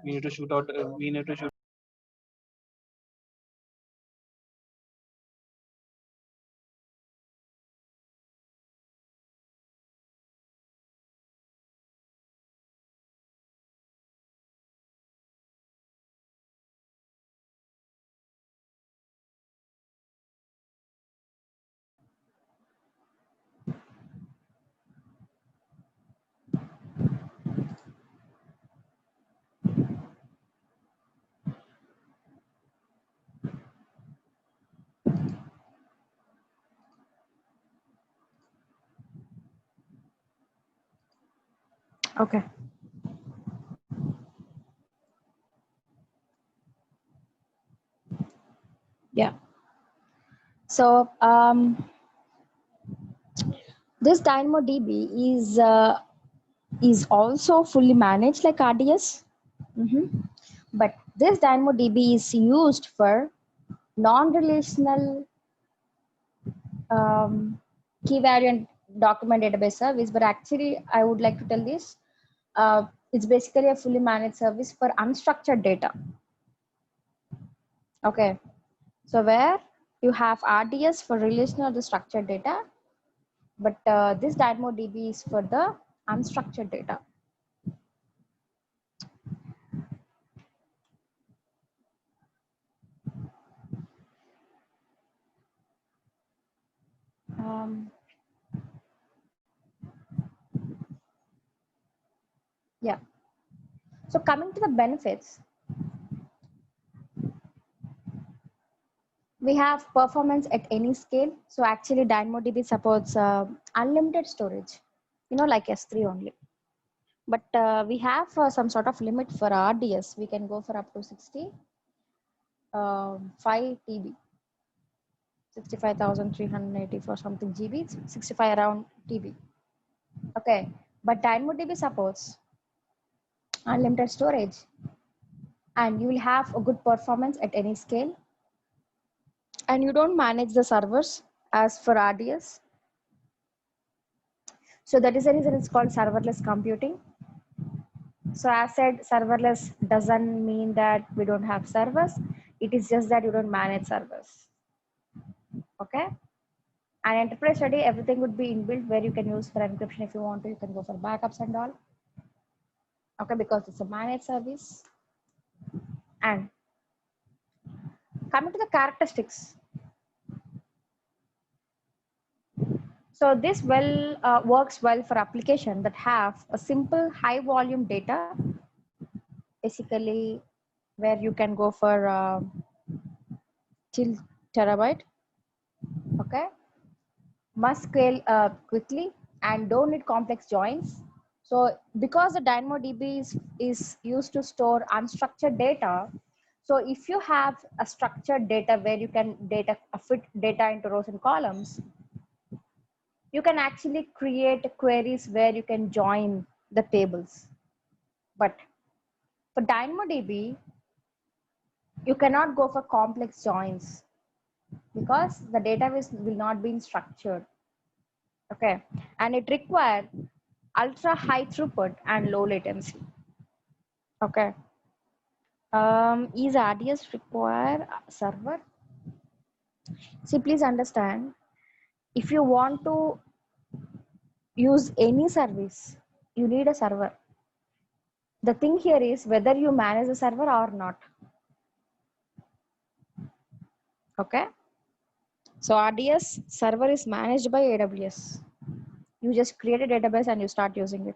We need to shoot out. We need to shoot. Okay. Yeah. So this DynamoDB is also fully managed like RDS. But this DynamoDB is used for non-relational key variant document database service. But actually, I would like to tell this. It's basically a fully managed service for unstructured data. Okay. So where you have RDS for relational or the structured data, but this DynamoDB is for the unstructured data. Yeah. So coming to the benefits, we have performance at any scale. So actually DynamoDB supports unlimited storage, like S3 only. But we have some sort of limit for RDS. We can go for up to 5 TB, 65,380 for something GB, 65 around TB. Okay, but DynamoDB supports unlimited storage, and you will have a good performance at any scale. And you don't manage the servers as for RDS. So that is the reason it's called serverless computing. So as said, serverless doesn't mean that we don't have servers. It is just that you don't manage servers. Okay. And enterprise ready, everything would be inbuilt where you can use for encryption if you want to. You can go for backups and all. Okay, because it's a managed service. And coming to the characteristics. So this works well for application that have a simple high volume data, basically where you can go for till terabyte. Okay, must scale quickly and don't need complex joins. So because the DynamoDB is used to store unstructured data, so if you have a structured data where you can fit data into rows and columns, you can actually create queries where you can join the tables. But for DynamoDB, you cannot go for complex joins because the database will not be structured. Okay, and it required ultra high throughput and low latency. Okay, is RDS require a server? See, please understand, if you want to use any service, you need a server. The thing here is whether you manage the server or not. Okay, so RDS server is managed by AWS. You just create a database and you start using it.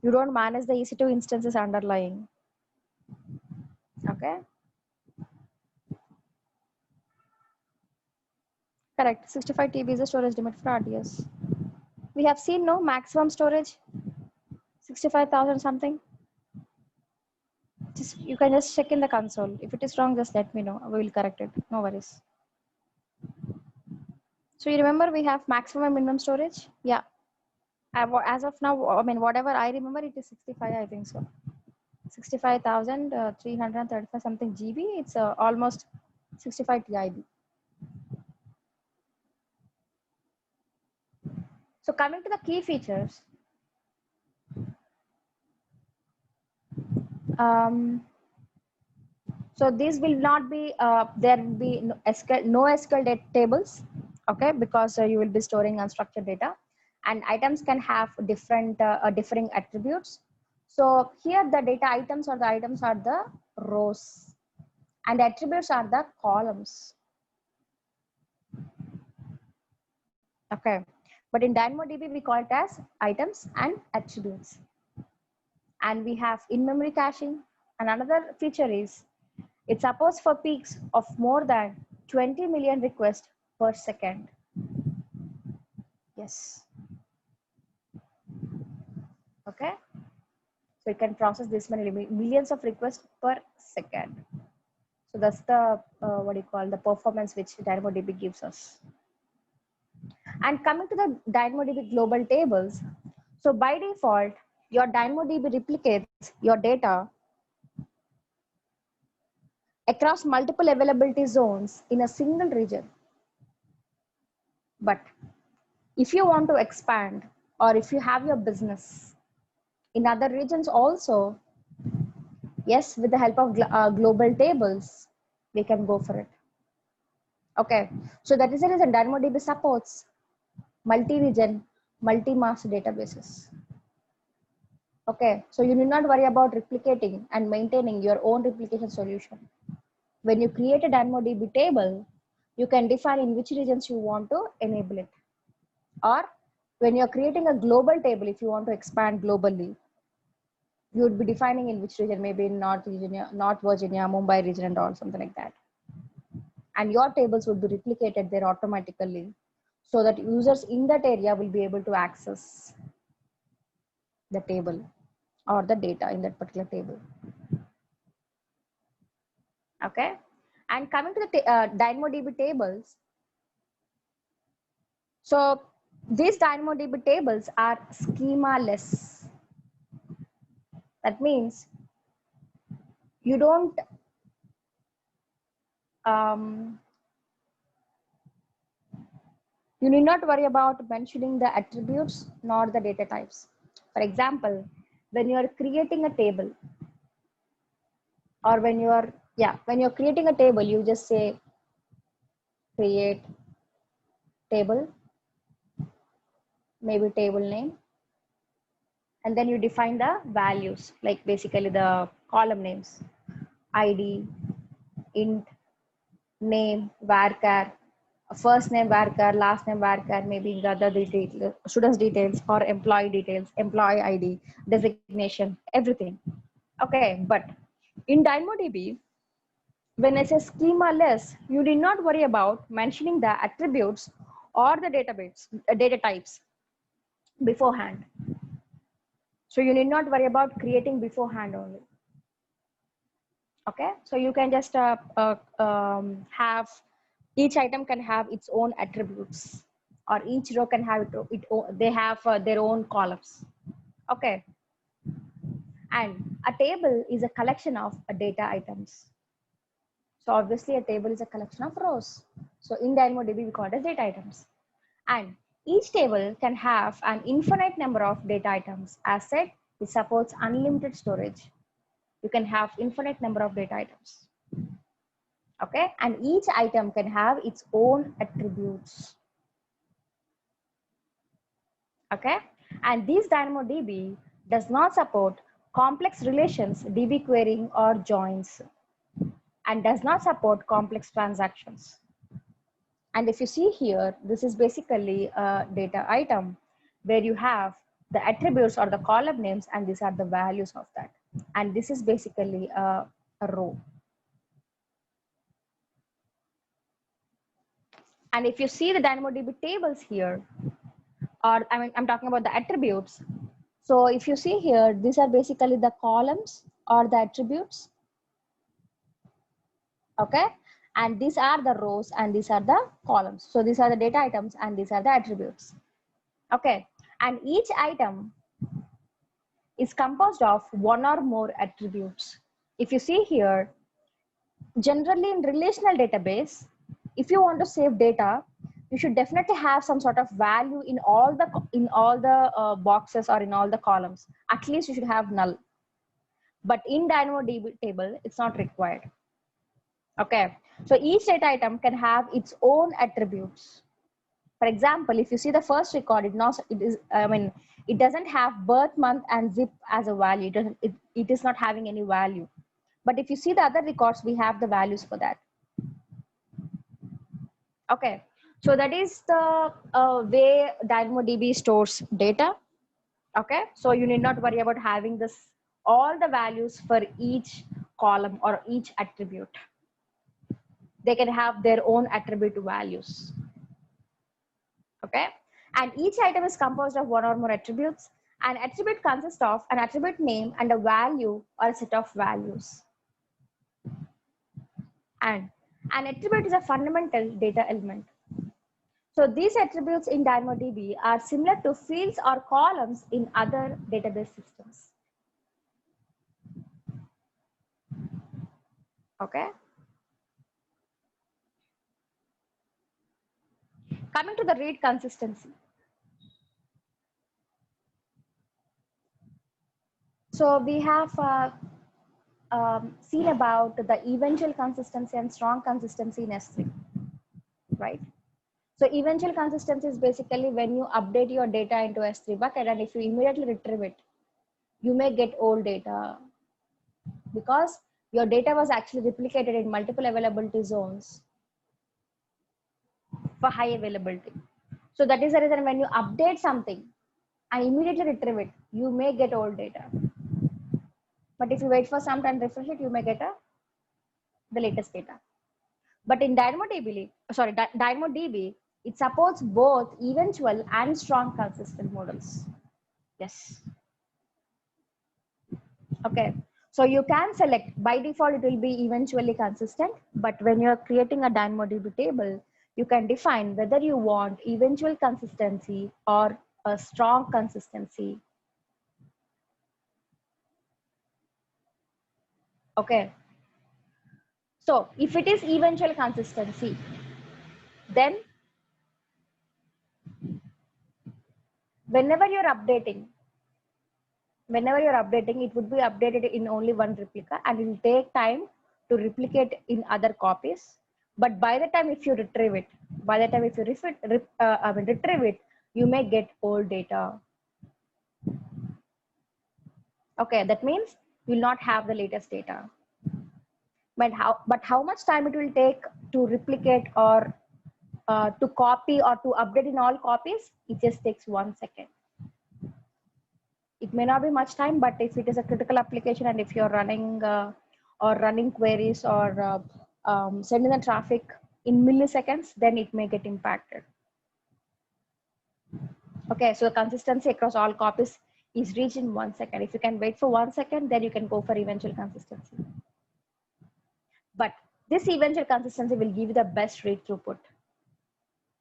You don't manage the EC2 instances underlying. Okay, correct. 65 TB is the storage limit for RDS. We have seen no maximum storage 65,000 something. You can just check in the console. If it is wrong, just let me know. We will correct it. No worries. So you remember we have maximum and minimum storage? Yeah. As of now, I mean, whatever I remember, it is 65, I think so. 65,335 something GB. It's almost 65 TIB. So coming to the key features. So these will not be, there will be no SQL tables, okay, because you will be storing unstructured data, and items can have different differing attributes. So here the data items or the items are the rows, and the attributes are the columns. Okay, but in DynamoDB we call it as items and attributes. And we have in-memory caching. And another feature is it supports for peaks of more than 20 million requests per second. Yes. Okay. So it can process this many millions of requests per second. So that's the what do you call the performance which DynamoDB gives us. And coming to the DynamoDB global tables, so by default, your DynamoDB replicates your data across multiple availability zones in a single region. But if you want to expand, or if you have your business in other regions also, yes, with the help of global tables, we can go for it. Okay, so that is the reason DynamoDB supports multi-region, multi-master databases. Okay, so you need not worry about replicating and maintaining your own replication solution. When you create a DynamoDB table, you can define in which regions you want to enable it. Or when you're creating a global table, if you want to expand globally, you would be defining in which region, maybe in North Virginia, Mumbai region and all, something like that. And your tables would be replicated there automatically so that users in that area will be able to access the table or the data in that particular table. Okay. And coming to the DynamoDB tables, so these DynamoDB tables are schema-less. That means you don't you need not worry about mentioning the attributes nor the data types. For example, when you are creating a table, or when you're creating a table, you just say create table, maybe table name, and then you define the values, like basically the column names, ID, int, name, varchar, first name varchar, last name varchar, maybe the other details, students details or employee details, employee ID, designation, everything. Okay, but in DynamoDB, when I say schema-less, you need not worry about mentioning the attributes or the data types beforehand. So you need not worry about creating beforehand only. Okay, so you can just have each item can have its own attributes, or each row can have they have their own columns. Okay, and a table is a collection of data items. So obviously a table is a collection of rows. So in DynamoDB we call it as data items, and each table can have an infinite number of data items. As said, it supports unlimited storage. You can have infinite number of data items. Okay, and each item can have its own attributes. Okay, and this DynamoDB does not support complex relations, DB querying or joins, and does not support complex transactions. And if you see here, this is basically a data item where you have the attributes or the column names, and these are the values of that. And this is basically a row. And if you see the DynamoDB tables here, or I'm talking about the attributes. So if you see here, these are basically the columns or the attributes. Okay, and these are the rows and these are the columns. So these are the data items and these are the attributes. Okay, and each item is composed of one or more attributes. If you see here, generally in relational database, if you want to save data, you should definitely have some sort of value in all the boxes or in all the columns. At least you should have null. But in DynamoDB table, it's not required. Okay, so each data item can have its own attributes. For example, if you see the first record, it doesn't have birth month and zip as a value. It is not having any value. But if you see the other records, we have the values for that. Okay, so that is the way DynamoDB stores data. Okay, so you need not worry about having this all the values for each column or each attribute. They can have their own attribute values. Okay, and each item is composed of one or more attributes. An attribute consists of an attribute name and a value or a set of values. And an attribute is a fundamental data element. So these attributes in DynamoDB are similar to fields or columns in other database systems. Okay. Coming to the read consistency. So we have seen about the eventual consistency and strong consistency in S3, right? So eventual consistency is basically when you update your data into S3 bucket, and if you immediately retrieve it, you may get old data because your data was actually replicated in multiple availability zones for high availability. So that is the reason when you update something and immediately retrieve it, you may get old data. But if you wait for some time, refresh it, you may get the latest data. But in DynamoDB, it supports both eventual and strong consistent models. Yes. Okay. So you can select, by default, it will be eventually consistent. But when you're creating a DynamoDB table, you can define whether you want eventual consistency or a strong consistency. Okay. So if it is eventual consistency, then whenever you're updating, it would be updated in only one replica, and it will take time to replicate in other copies. But by the time if you retrieve it, retrieve it, you may get old data. Okay, that means you will not have the latest data. But how much time it will take to replicate or to copy or to update in all copies? It just takes 1 second. It may not be much time, but if it is a critical application and if you're running queries or sending the traffic in milliseconds, then it may get impacted. Okay, so the consistency across all copies is reached in 1 second. If you can wait for 1 second, then you can go for eventual consistency. But this eventual consistency will give you the best read throughput,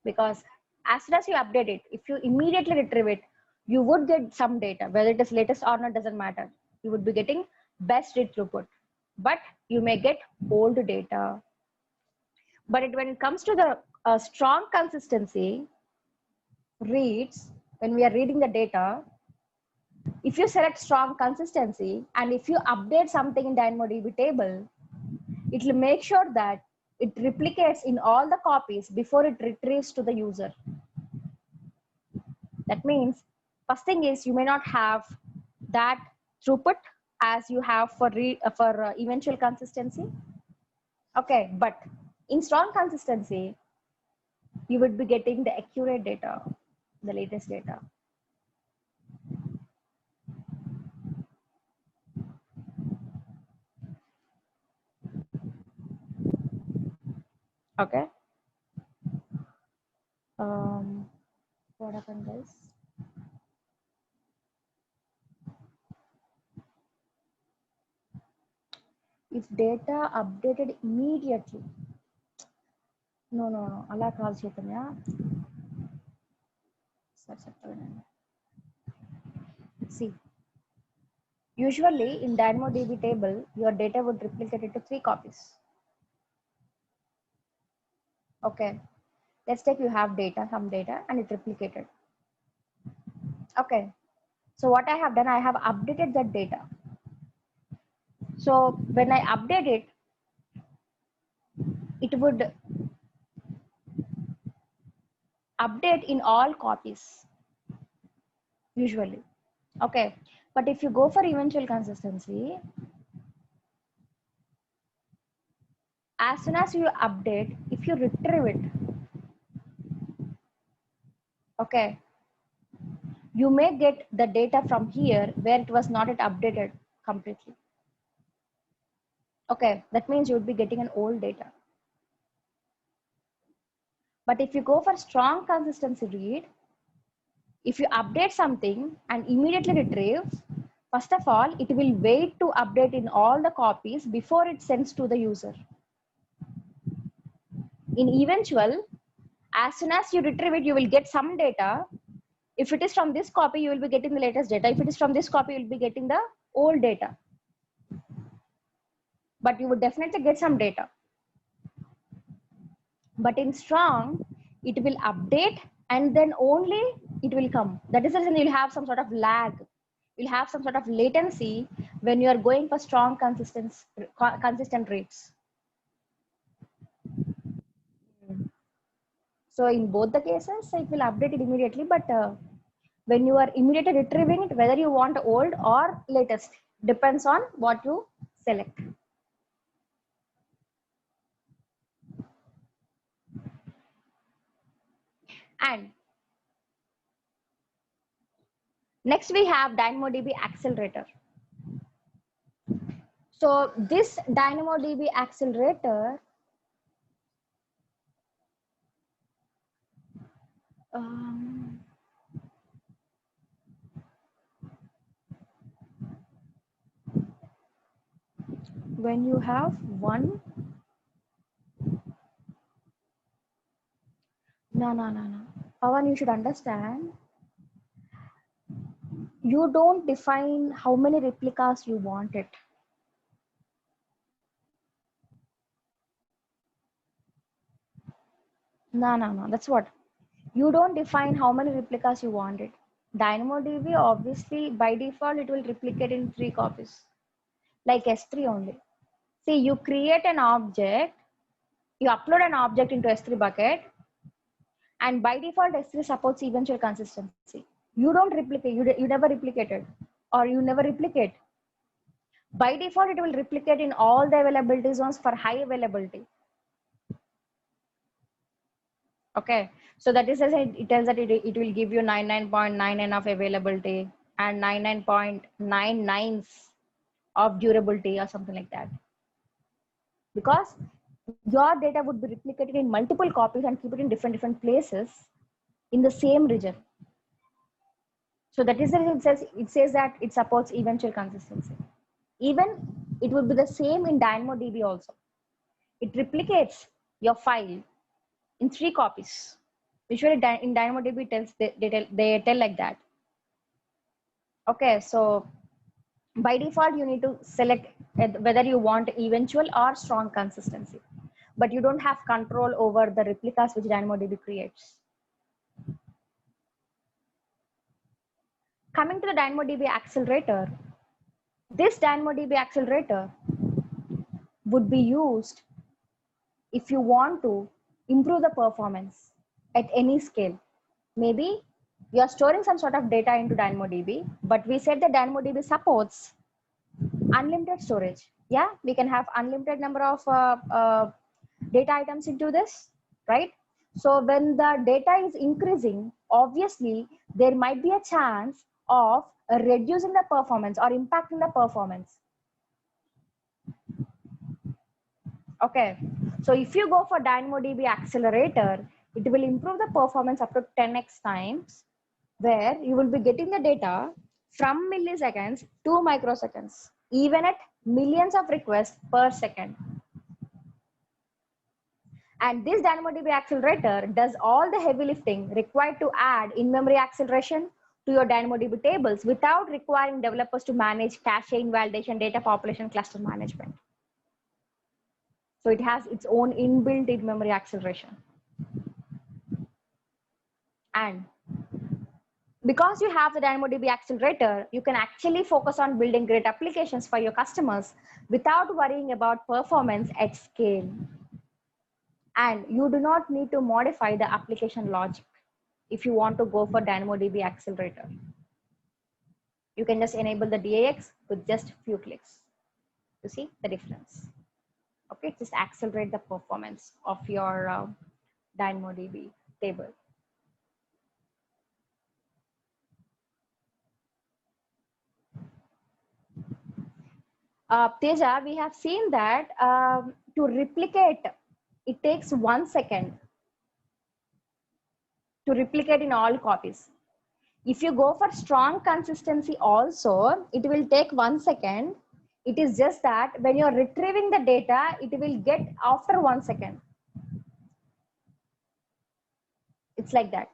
because as soon as you update it, if you immediately retrieve it, you would get some data, whether it is latest or not, doesn't matter. You would be getting best read throughput, but you may get old data. But when it comes to the strong consistency reads, when we are reading the data, if you select strong consistency and if you update something in DynamoDB table, it will make sure that it replicates in all the copies before it retrieves to the user. That means first thing is you may not have that throughput as you have for eventual consistency. Okay, but in strong consistency, you would be getting the accurate data, the latest data. Okay. What happened, guys? If data updated immediately, no, Allah calls Chaitanya. See, usually in DynamoDB table, your data would replicate into 3 copies. Okay, let's take you have data, some data, and it replicated. Okay, so what I have done, I have updated that data. So when I update it, it would update in all copies usually. Okay, but if you go for eventual consistency, as soon as you update, if you retrieve it, okay, you may get the data from here where it was not yet updated completely. Okay, that means you would be getting an old data. But if you go for strong consistency read, if you update something and immediately retrieves, first of all, it will wait to update in all the copies before it sends to the user. In eventual, as soon as you retrieve it, you will get some data. If it is from this copy, you will be getting the latest data. If it is from this copy, you will be getting the old data. But you would definitely get some data. But in strong, it will update and then only it will come. That is the reason you'll have some sort of lag. You'll have some sort of latency when you are going for strong consistent rates. So in both the cases, it will update it immediately. But when you are immediately retrieving it, whether you want old or latest, depends on what you select. And next we have DynamoDB Accelerator. So this DynamoDB Accelerator when you have one, no. Pawan, you should understand, you don't define how many replicas you want it. No. That's what. You don't define how many replicas you want it. DynamoDB, obviously, by default, it will replicate in 3 copies, like S3 only. See, you create an object, you upload an object into S3 bucket, and by default, S3 supports eventual consistency. You don't replicate, you never replicated, or you never replicate. By default, it will replicate in all the availability zones for high availability. Okay, so that is, it tells that it will give you 99.99 of availability and 99.99 of durability or something like that. Because your data would be replicated in multiple copies and keep it in different places in the same region. So that is the reason it says that it supports eventual consistency. Even it would be the same in DynamoDB also. It replicates your file in 3 copies. Usually in DynamoDB they tell like that. Okay, so by default you need to select whether you want eventual or strong consistency, but you don't have control over the replicas which DynamoDB creates. Coming to the DynamoDB Accelerator, this DynamoDB Accelerator would be used if you want to improve the performance at any scale. Maybe you're storing some sort of data into DynamoDB, but we said that DynamoDB supports unlimited storage. Yeah, we can have unlimited number of data items into this, right? So when the data is increasing, obviously there might be a chance of reducing the performance or impacting the performance. Okay, so if you go for DynamoDB Accelerator, it will improve the performance up to 10x times, where you will be getting the data from milliseconds to microseconds, even at millions of requests per second. And this DynamoDB Accelerator does all the heavy lifting required to add in-memory acceleration to your DynamoDB tables without requiring developers to manage cache invalidation, data population, cluster management. So it has its own inbuilt in-memory acceleration. And Because you have the DynamoDB accelerator, you can actually focus on building great applications for your customers without worrying about performance at scale. And you do not need to modify the application logic if you want to go for DynamoDB accelerator. You can just enable the DAX with just few clicks. You see the difference. Okay, just accelerate the performance of your DynamoDB table. Teja, we have seen that to replicate, it takes 1 second to replicate in all copies. If you go for strong consistency also, it will take 1 second. It is just that when you're retrieving the data, it will get after 1 second. It's like that.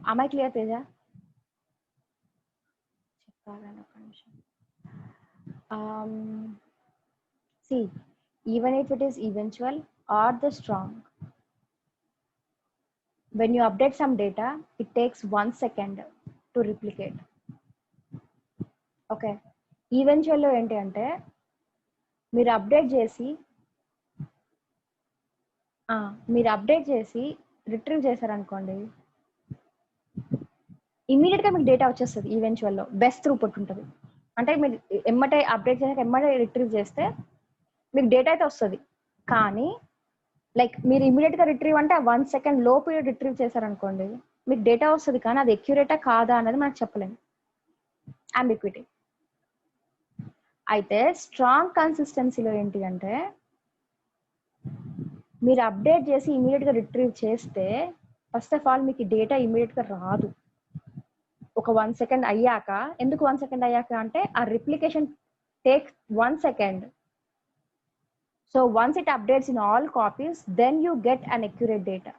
Am I clear, Teja? See, even if it is eventual or the strong, when you update some data, it takes 1 second to replicate. Okay, eventual lo enti ante మీరు update చేసి retrieve చేశారనుకోండి, immediate గా మీకు data వచ్చేస్తుంది. ఈవెన్చువల్లో best throughput ఉంటుంది. అంటే మీరు ఎమ్మటే అప్డేట్ చేశాక ఎమ్మటే రిట్రీవ్ చేస్తే మీకు డేటా అయితే వస్తుంది. కానీ లైక్ మీరు ఇమీడియట్ గా రిట్రీవ్ అంటే 1 సెకండ్ లోపు రిట్రీవ్ చేశారనుకోండి, మీకు డేటా వస్తుంది కానీ అది ఎక్యురేటా కాదా అనేది మనకు చెప్పలేము. అంబిక్విటీ. అయితే స్ట్రాంగ్ కన్సిస్టెన్సీలో ఏంటి అంటే మీరు అప్డేట్ చేసి ఇమీడియట్ గా రిట్రీవ్ చేస్తే ఫస్ట్ ఆఫ్ ఆల్ మీకు డేటా ఇమీడియట్ గా రాదు. ఒక 1 సెకండ్ అయ్యాక, ఎందుకు 1 సెకండ్ అయ్యాక అంటే ఆ replication take 1 second. So once it updates in all copies, then you get an accurate data.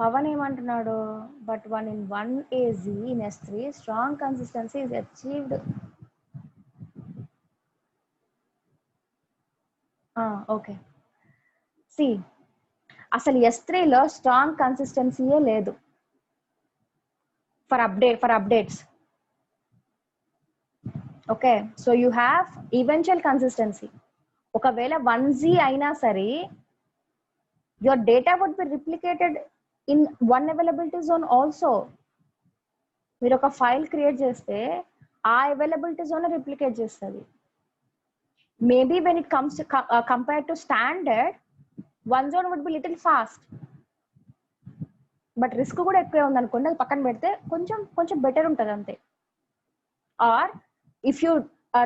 Pavan ఏమంటున్నాడు, but 1 AZ in S3 strong consistency is achieved. Okay, see అసలు S3లో స్ట్రాంగ్ కన్సిస్టెన్సీయే లేదు for updates. Okay, so you have eventual consistency. ఒకవేళ 1Z అయినా సరే your data would be replicated in one availability zone also. మీరు ఒక ఫైల్ క్రియేట్ చేస్తే ఆ అవైలబిలిటీ జోన్ రిప్లికేట్ చేస్తుంది. Maybe when it comes compare to standard, one zone would be little fast, but risk కూడా ఎక్కువే ఉంది అనుకోండి. అది పక్కన పెడితే కొంచెం బెటర్ ఉంటుంది అంతే. Or if you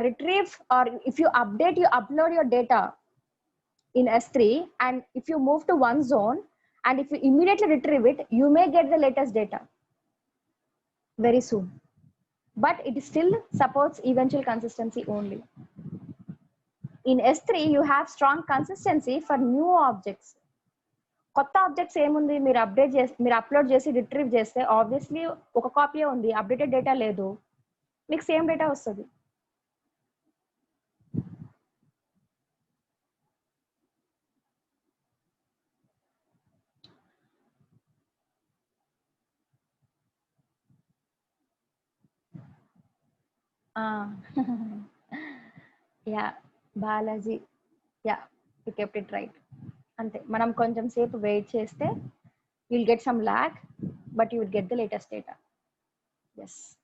retrieve or if you update, you upload your data in S3 and if you move to one zone and if you immediately retrieve it, you may get the latest data very soon, but it still supports eventual consistency only. In S3 you have strong consistency for new objects. కొత్త objects ఏముంది, మీరు upload చేసి retrieve చేస్తే obviously ఒక copy ఉంది, updated data లేదు, మీకు same data వస్తుంది. Yeah Balaji, yeah you kept it right. అంతే, మనం కొంచెం సేపు వెయిట్ చేస్తే you'll get some lag, but you will get the latest data. Yes.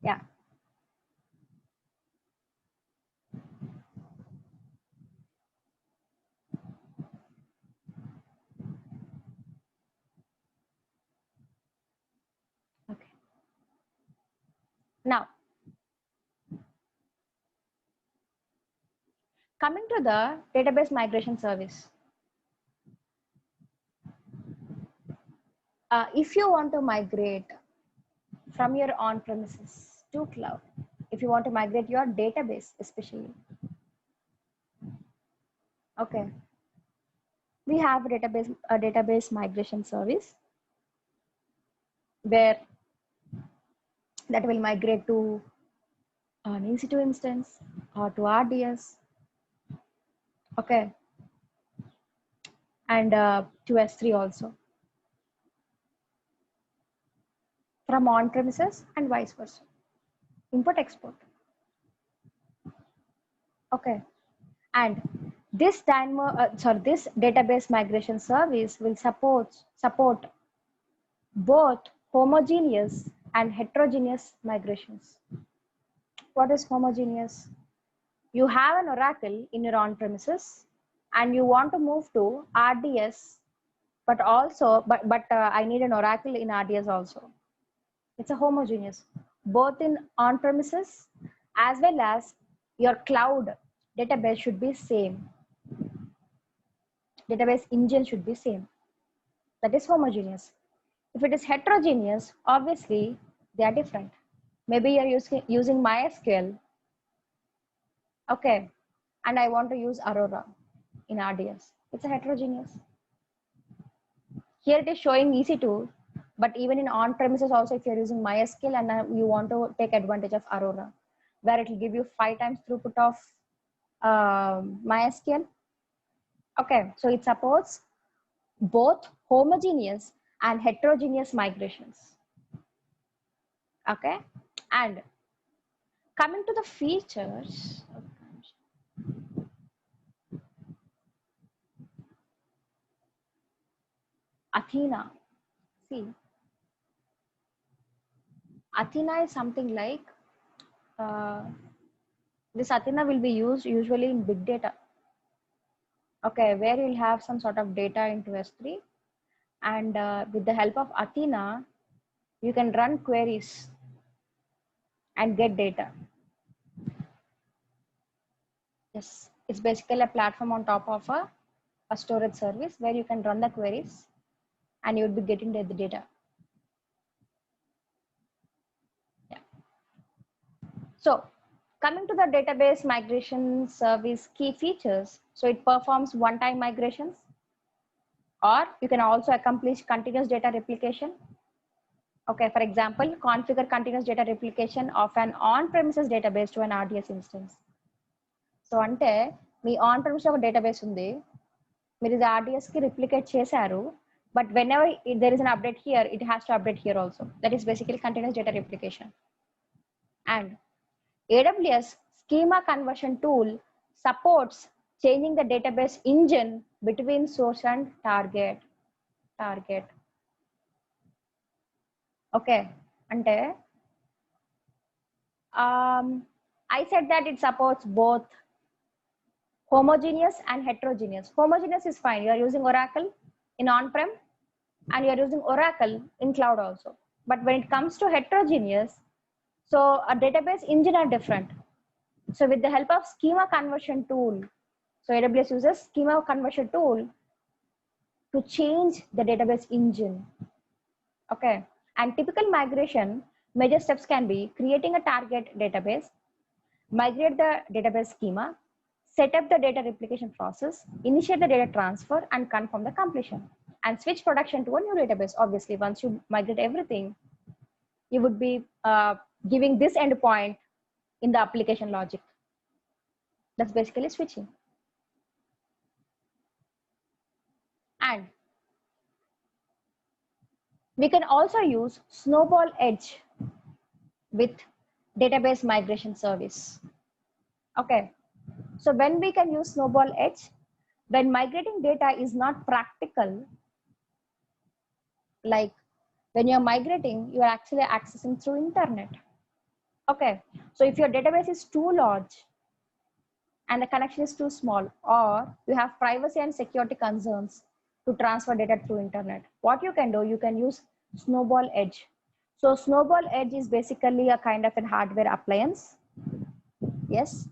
Yeah. Okay. Now, coming to the database migration service. If you want to migrate from your on-premises to cloud. If you want to migrate your database, especially. Okay, we have a database migration service where that will migrate to an EC2 instance or to RDS. Okay, and to S3 also from on-premises and vice versa. Import export. Okay, and this this database migration service will support both homogeneous and heterogeneous migrations. What is homogeneous? You have an Oracle in your on-premises and you want to move to RDS, but I need an Oracle in RDS also. It's a homogeneous, both in on-premises as well as your cloud database should be same. Database engine should be same. That is homogeneous. If it is heterogeneous, obviously they are different. Maybe you're using MySQL, okay, and I want to use Aurora in RDS. It's a heterogeneous. Here it is showing EC2, but even in on-premises also, if you're using MySQL and you want to take advantage of Aurora, where it will give you 5 times throughput of MySQL. Okay, so it supports both homogeneous and heterogeneous migrations. Okay, and coming to the features, Athena. See, Athena is something like this. Athena will be used usually in big data. Okay, where you'll have some sort of data into S3, and with the help of Athena, you can run queries and get data. Yes, it's basically a platform on top of a storage service where you can run the queries and you would be getting the data. Yeah. So coming to the database migration service key features, so it performs one-time migrations, or you can also accomplish continuous data replication. Okay, for example, configure continuous data replication of an on-premises database to an RDS instance. So ante me on premise ఒక database ఉంది, మీరు ఇది RDS కి replicate చేశారు, but whenever there is an update here, it has to update here also. That is basically continuous data replication. And AWS schema conversion tool supports changing the database engine between source and target. Okay, ante I said that it supports both homogeneous and heterogeneous. Homogeneous is fine. You are using Oracle in on-prem and you are using Oracle in cloud also. But when it comes to heterogeneous, so a database engine are different. So with the help of schema conversion tool, so AWS uses schema conversion tool to change the database engine. Okay, and typical migration major steps can be creating a target database, migrate the database schema, set up the data replication process, initiate the data transfer, and confirm the completion, and switch production to a new database. Obviously, once you migrate everything, you would be giving this endpoint in the application logic. That's basically switching. And we can also use Snowball Edge with database migration service. Okay, so when we can use Snowball Edge, when migrating data is not practical, like when you're migrating, you are actually accessing through internet. Okay, so if your database is too large and the connection is too small, or you have privacy and security concerns to transfer data through internet, what you can do, you can use Snowball Edge. So Snowball Edge is basically a kind of a hardware appliance. Yes.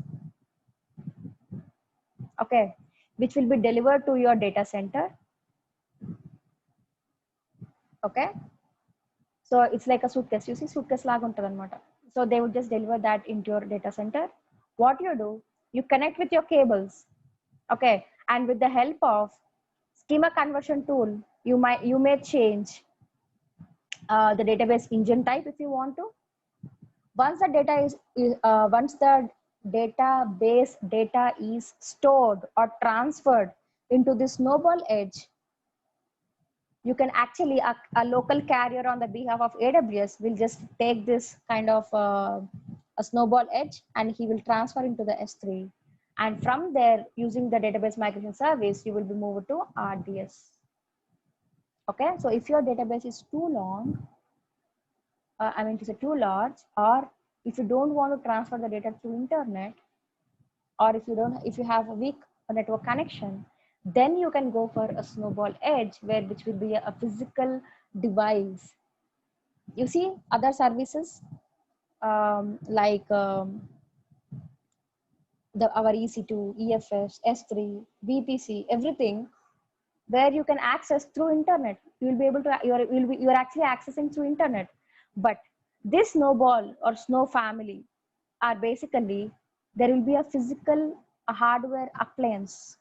Okay, which will be delivered to your data center. Okay, so So it's like a suitcase. You see, suitcase laga untadi anamata. So they would just deliver that into your data center. What you do, you connect with your cables, okay, and with the help of schema conversion tool, you may change the database engine type if you want to. Once the data once the database data is stored or transferred into the Snowball Edge, you can actually a local carrier on the behalf of AWS will just take this kind of a Snowball Edge, and he will transfer into the S3, and from there, using the database migration service, you will be moved to RDS. Okay, so if your database is too long, I mean to say too large, or if you don't want to transfer the data through internet, or if you have a weak network connection, then you can go for a Snowball Edge, which will be a physical device. You see other services like our EC2, EFS, S3, VPC, everything, where you can access through internet. You will be able to you're actually accessing through internet. But this Snowball or Snow family are basically, there will be a physical hardware appliance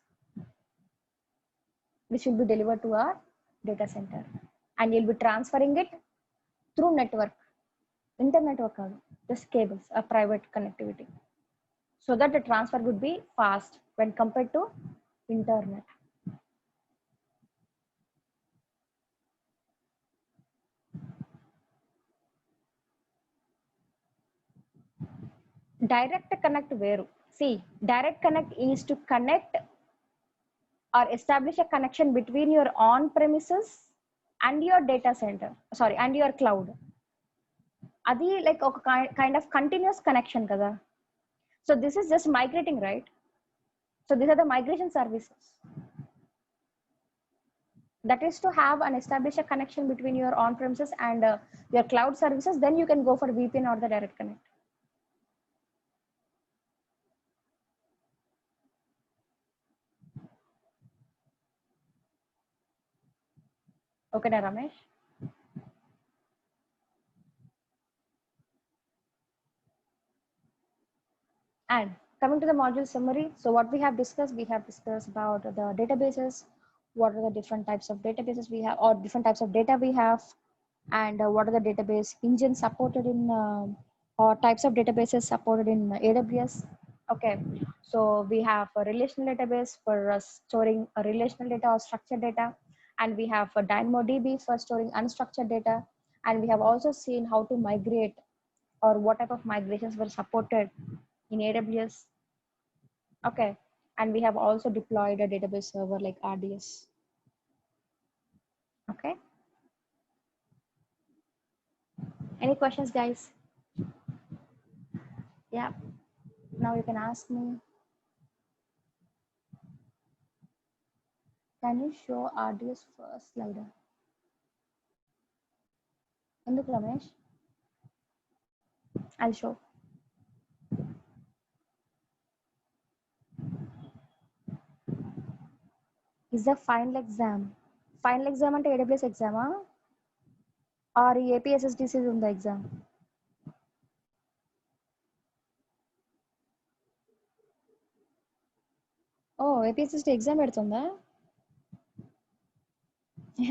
which will be delivered to our data center, and you'll be transferring it through network, internet or just cables, a private connectivity, so that the transfer would be fast when compared to internet. Direct connect వేరు. See, direct connect is to connect or establish a connection between your on premises and your data center, sorry, and your cloud. Adi like a kind of continuous connection kada. So this is just migrating, right? So these are the migration services. That is to have and establish a connection between your on premises and your cloud services. Then you can go for VPN or the direct connect. Okay, na Ramesh? And coming to the module summary, so what we have discussed about the databases, what are the different types of databases we have, or different types of data we have, and what are the database engines supported in, or types of databases supported in AWS. Okay, so we have a relational database for storing a relational data or structured data, and we have a DynamoDB for storing unstructured data, and we have also seen how to migrate or what type of migrations were supported in AWS. Okay, and we have also deployed a database server like RDS. Okay, any questions, guys? Yeah, now you can ask me. Can you show RDS first slider? Enduku Ramesh? I'll show. Is the final exam? Final exam ante AWS exam or APSSDC is the exam? Oh, APSSD exam పెడుతుందా?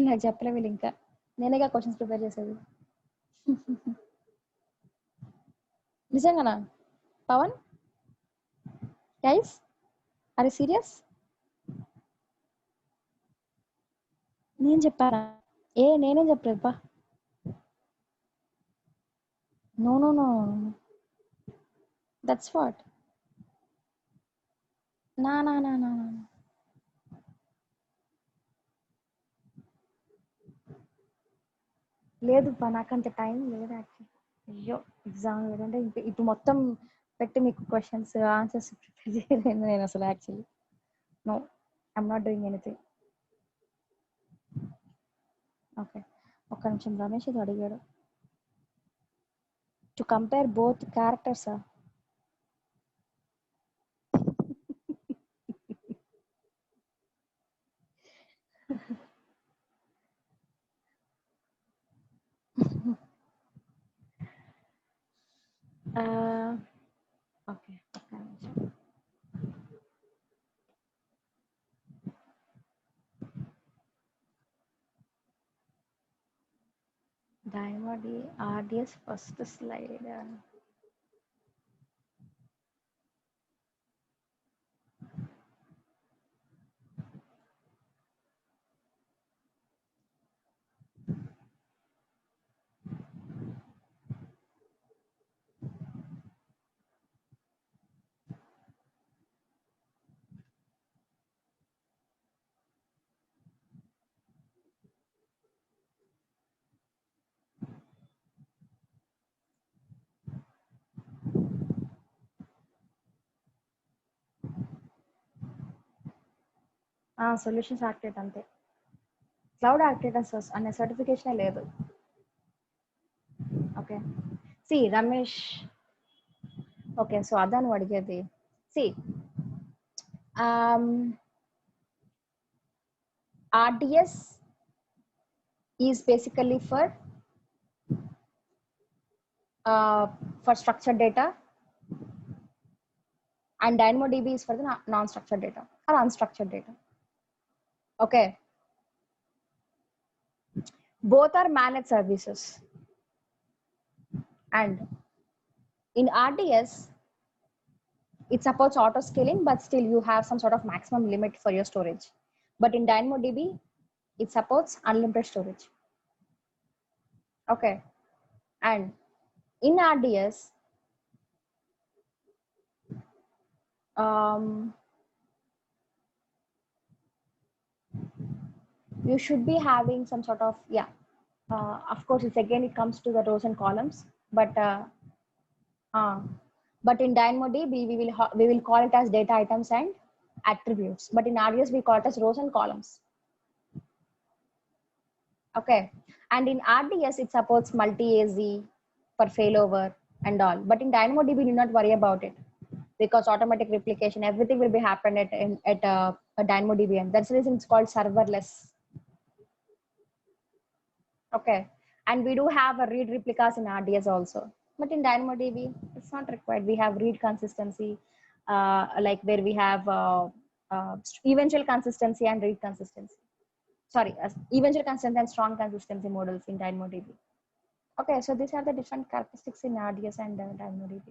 నాకు చెప్పలే వీళ్ళు ఇంకా. నేనేగా questions prepare చేసేది. నిజంగానా Pawan? Guys, are you serious? నేను చెప్పానా? నేనేం చెప్పలేదు పా. No. That's what. No. లేదు పా, నాకు అంత టైం లేదు యాక్చువల్లీ. అయ్యో, ఎగ్జామ్ లేదంటే ఇప్పుడు మొత్తం పెట్టి మీకు క్వశ్చన్స్ ఆన్సర్స్ ప్రిపేర్ చేయలేను నేను అసలు actually. No, I'm not doing anything. Okay, ఒక్క నిమిషం. రమేష్ ఇది అడిగాడు. టు కంపేర్ బోత్ క్యారెక్టర్సా? ఓకే ఒక్క నిమిషం. DynamoDB RDS first slide. Solutions activate అంతే. క్లౌడ్ యాక్టివేటర్స్ అనే సర్టిఫికేషనే లేదు. Okay see Ramesh. Okay so అదా నువ్వు అడిగేది. See RDS is basically for structured data, and DynamoDB is for the non-structured data or unstructured data. Okay, both are managed services, and in RDS it supports auto scaling, but still you have some sort of maximum limit for your storage. But in DynamoDB it supports unlimited storage. Okay, and in RDS you should be having some sort of of course it's again it comes to the rows and columns, but in DynamoDB we will call it as data items and attributes, but in RDS we call it as rows and columns. Okay, and in RDS it supports multi-AZ for failover and all, but in DynamoDB do not worry about it because automatic replication everything will be happen at a DynamoDB, and that's the reason it's called serverless. Okay, and we do have a read replicas in RDS also, but in DynamoDB it's not required. We have read consistency, like where we have eventual consistency and read consistency. Sorry, eventual consistency and strong consistency models in DynamoDB. Okay, so these are the different characteristics in RDS and DynamoDB.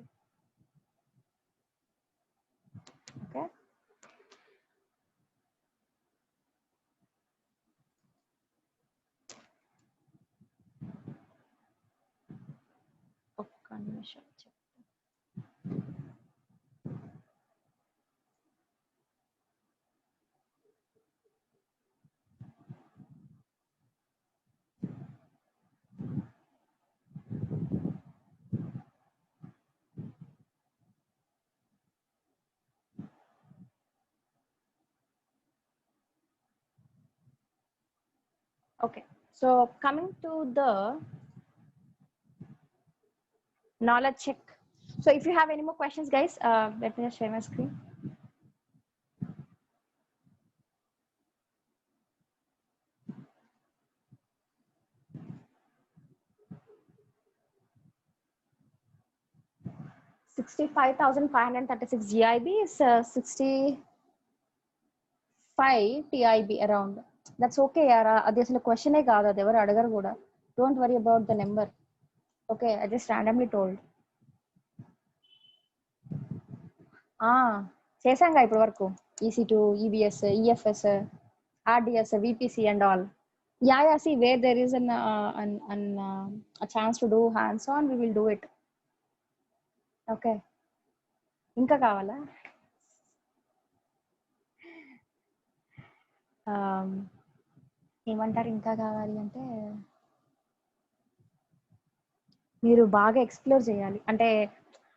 Okay. ఒక్క నిమిషం. Okay, so coming to the knowledge check. So if you have any more questions, guys, let me just share my screen. $65,536 GIB is 65 TIB around. That's okay, yara. Adi asalu question e kaadu, adi evaru adagaru kuda. Don't worry about the number. Okay, I just randomly told. చేసాంగా ఇప్పటి వరకు EC2, EBS, EFS, RDS, VPC and all. Yeah, see where there is a chance to do hands on, we will do it. Okay, ఇంకా కావాలా? ఏమంటారు ఇంకా కావాలి అంటే మీరు బాగా ఎక్స్ప్లోర్ చేయాలి.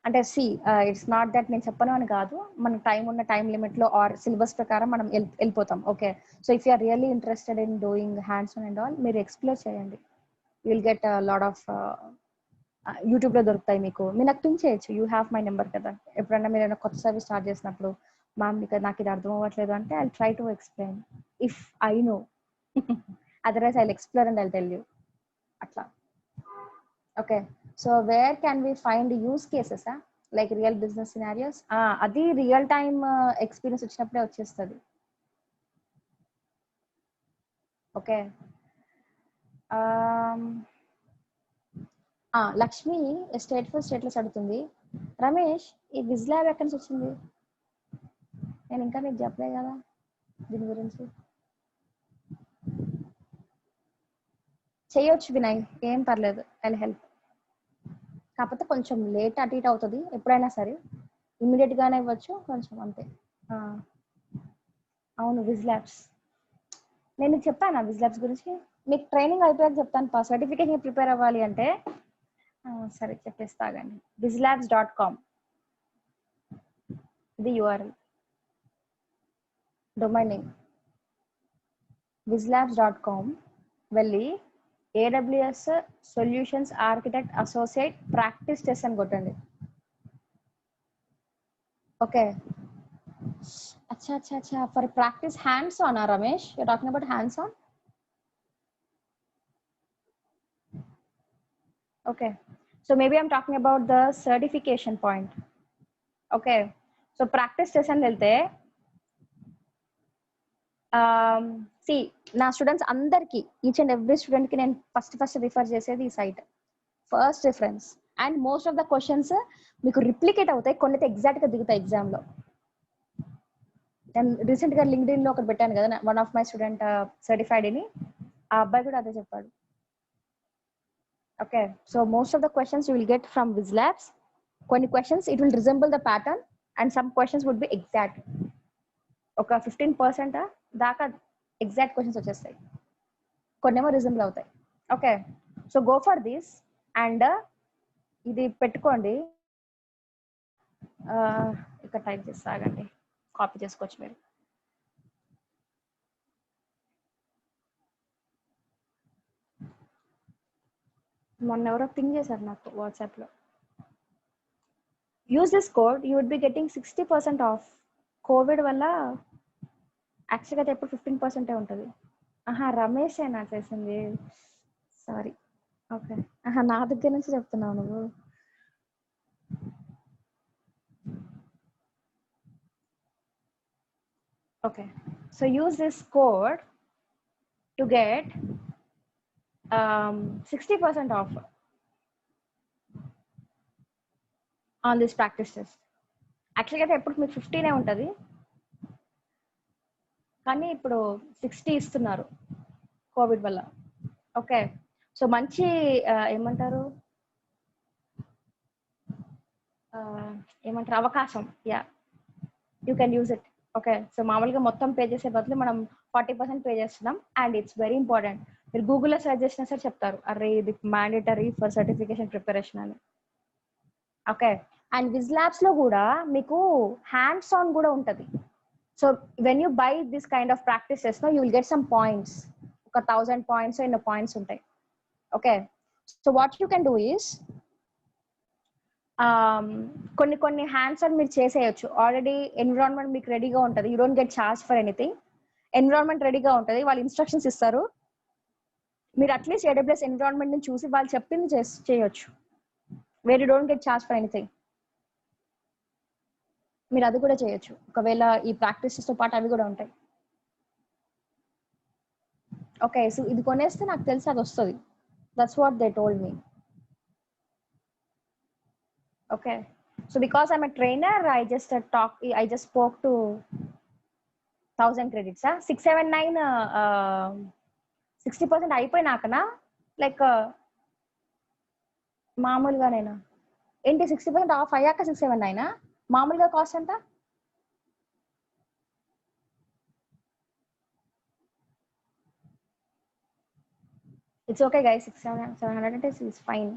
అంటే సి ఇట్స్ నాట్ దట్ నేను చెప్పను అని కాదు, మన టైం ఉన్న టైం లిమిట్లో ఆర్ సిలబస్ ప్రకారం మనం వెళ్ళిపోతాం. Okay, so if you are really interested in doing hands on and all, మీరు ఎక్స్ప్లోర్ చేయండి. You will get lot of యూట్యూబ్లో దొరుకుతాయి మీకు. మీరు నాకు పింక్ చేయొచ్చు, యూ హ్యావ్ మై నెంబర్ కదా. ఎప్పుడన్నా మీరు ఏమైనా కొత్త సర్వీస్ స్టార్ట్ చేసినప్పుడు మ్యామ్ నాకు ఇది అర్థం అవ్వట్లేదు అంటే I try to explain if I know, otherwise I explore and I tell you అట్లా. Okay, so where can we find use cases like real business scenarios? అది రియల్ టైమ్ ఎక్స్పీరియన్స్ వచ్చినప్పుడే వచ్చేస్తుంది. ఓకే, లక్ష్మి స్టేట్ ఫర్ స్టేట్లో చదువుతుంది. రమేష్, ఈ విజ్ lab ఎక్కడి నుంచి వచ్చింది? నేను ఇంకా మీకు చెప్పలేదు కదా దీని గురించి. చేయొచ్చు వినయ్, ఏం పర్లేదు, ఐ హెల్ప్. కాకపోతే కొంచెం లేట్ అటు ఇటు అవుతుంది ఎప్పుడైనా సరే, ఇమ్మీడియట్ గానే ఇవ్వచ్చు కొంచెం అంతే. అవును, విజ్ ల్యాబ్స్ నేను చెప్పాను విజ్ ల్యాబ్స్ గురించి. మీకు ట్రైనింగ్ అయిపోయాక చెప్తాను. సర్టిఫికేషన్ ప్రిపేర్ అవ్వాలి అంటే సరే చెప్పేస్తాగండి. bizlabs.com ఇది యూఆర్ఎల్, డొమైన్ నేమ్. bizlabs.com వెళ్ళి AWS solutions architect associate practice test అని కొట్టండి. ఓకే, అచ్చా for practice hands on Ramesh, you talking about hands on? Okay, so maybe I'm talking about the certification point. Okay, so practice session వెళ్తే see నా students అందరికి, each and every student కి నేను first refer చేసేది ఈ site, first reference. And most of the questions మీకు replicate అవుతాయి, కొన్ని ఎగ్జాక్ట్ గా దిగుతాయి ఎగ్జామ్ లో. నేను రీసెంట్ గా లింక్డ్ఇన్ లో ఒకటి పెట్టాను కదా, one of my student certified అని, ఆ అబ్బాయి కూడా అదే చెప్పాడు. Okay, so most of the questions you will get from WizLabs. కొన్ని questions it will resemble the pattern and some questions would be exact. ఒక 15% దాకా ఎగ్జాక్ట్ క్వశ్చన్స్ వచ్చేస్తాయి, కొన్నేమో రిజంబుల్ అవుతాయి. Okay, so go for this and ఇది పెట్టుకోండి. ఇక్కడ type చేసి ఆగండి, కాపీ చేసుకోవచ్చు మీరు. మొన్న ఎవరో పింగ్ చేశారు నాకు వాట్సాప్లో. Use this code, you would be getting 60% off. COVID వల్ల యాక్చువల్గా అయితే ఎప్పుడు 15% ఉంటుంది. రమేష్ అయినా చేసింది, సారీ. ఓకే, నా దగ్గర నుంచి చెప్తున్నావు నువ్వు. Okay, so use this code to get 60% of on this practice test. యాక్చువల్గా అయితే ఎప్పుడు మీకు 15 ఉంటుంది, కానీ ఇప్పుడు 60 ఇస్తున్నారు కోవిడ్ వల్ల. ఓకే, సో మంచి ఏమంటారు అవకాశం. Yeah, you can use it. Okay, so మామూలుగా మొత్తం పే చేసే బదులు మనం 40% పే చేస్తున్నాం. అండ్ ఇట్స్ వెరీ ఇంపార్టెంట్, మీరు గూగుల్లో సెర్చ్ చేసినా సరే చెప్తారు, అరే ఇది మ్యాండేటరీ ఫర్ సర్టిఫికేషన్ ప్రిపరేషన్ అని. ఓకే, అండ్ విజ్లాబ్స్ లో కూడా మీకు హ్యాండ్స్ ఆన్ కూడా ఉంటుంది. So when you buy this kind of practice చేసినా you will get some points, ఒక 1000 పాయింట్స్ ఎన్నో పాయింట్స్ ఉంటాయి. Okay, so what you can do is కొన్ని హ్యాండ్స్ ఆన్ మీరు చేసేయచ్చు. ఆల్రెడీ ఎన్విరాన్మెంట్ మీకు రెడీగా ఉంటుంది, you don't get charge for anything. Environment రెడీగా ఉంటుంది, వాళ్ళు ఇన్స్ట్రక్షన్స్ ఇస్తారు, మీరు అట్లీస్ట్ AWS ఎన్విరాన్మెంట్ ని చూసి వాళ్ళు చెప్పింది చేయొచ్చు, where you don't get charge for anything. మీరు అది కూడా చేయొచ్చు, ఒకవేళ ఈ ప్రాక్టీసెస్ తో పాటు అవి కూడా ఉంటాయి. ఓకే, సో ఇది కొనేస్తే నాకు తెలిసి అది వస్తుంది, that's what they told me. Okay, so because I'm a trainer, I just spoke to 1000 credits. 679 60% అయిపోయినాకనా like మామూలుగానేనా ఏంటి? 60% ఆఫ్ అయ్యాక 679 మామూలుగా కాస్ట్ ఎంత? ఇట్స్ ఓకే గైస్, 700 అంటే ఇట్స్ ఫైన్.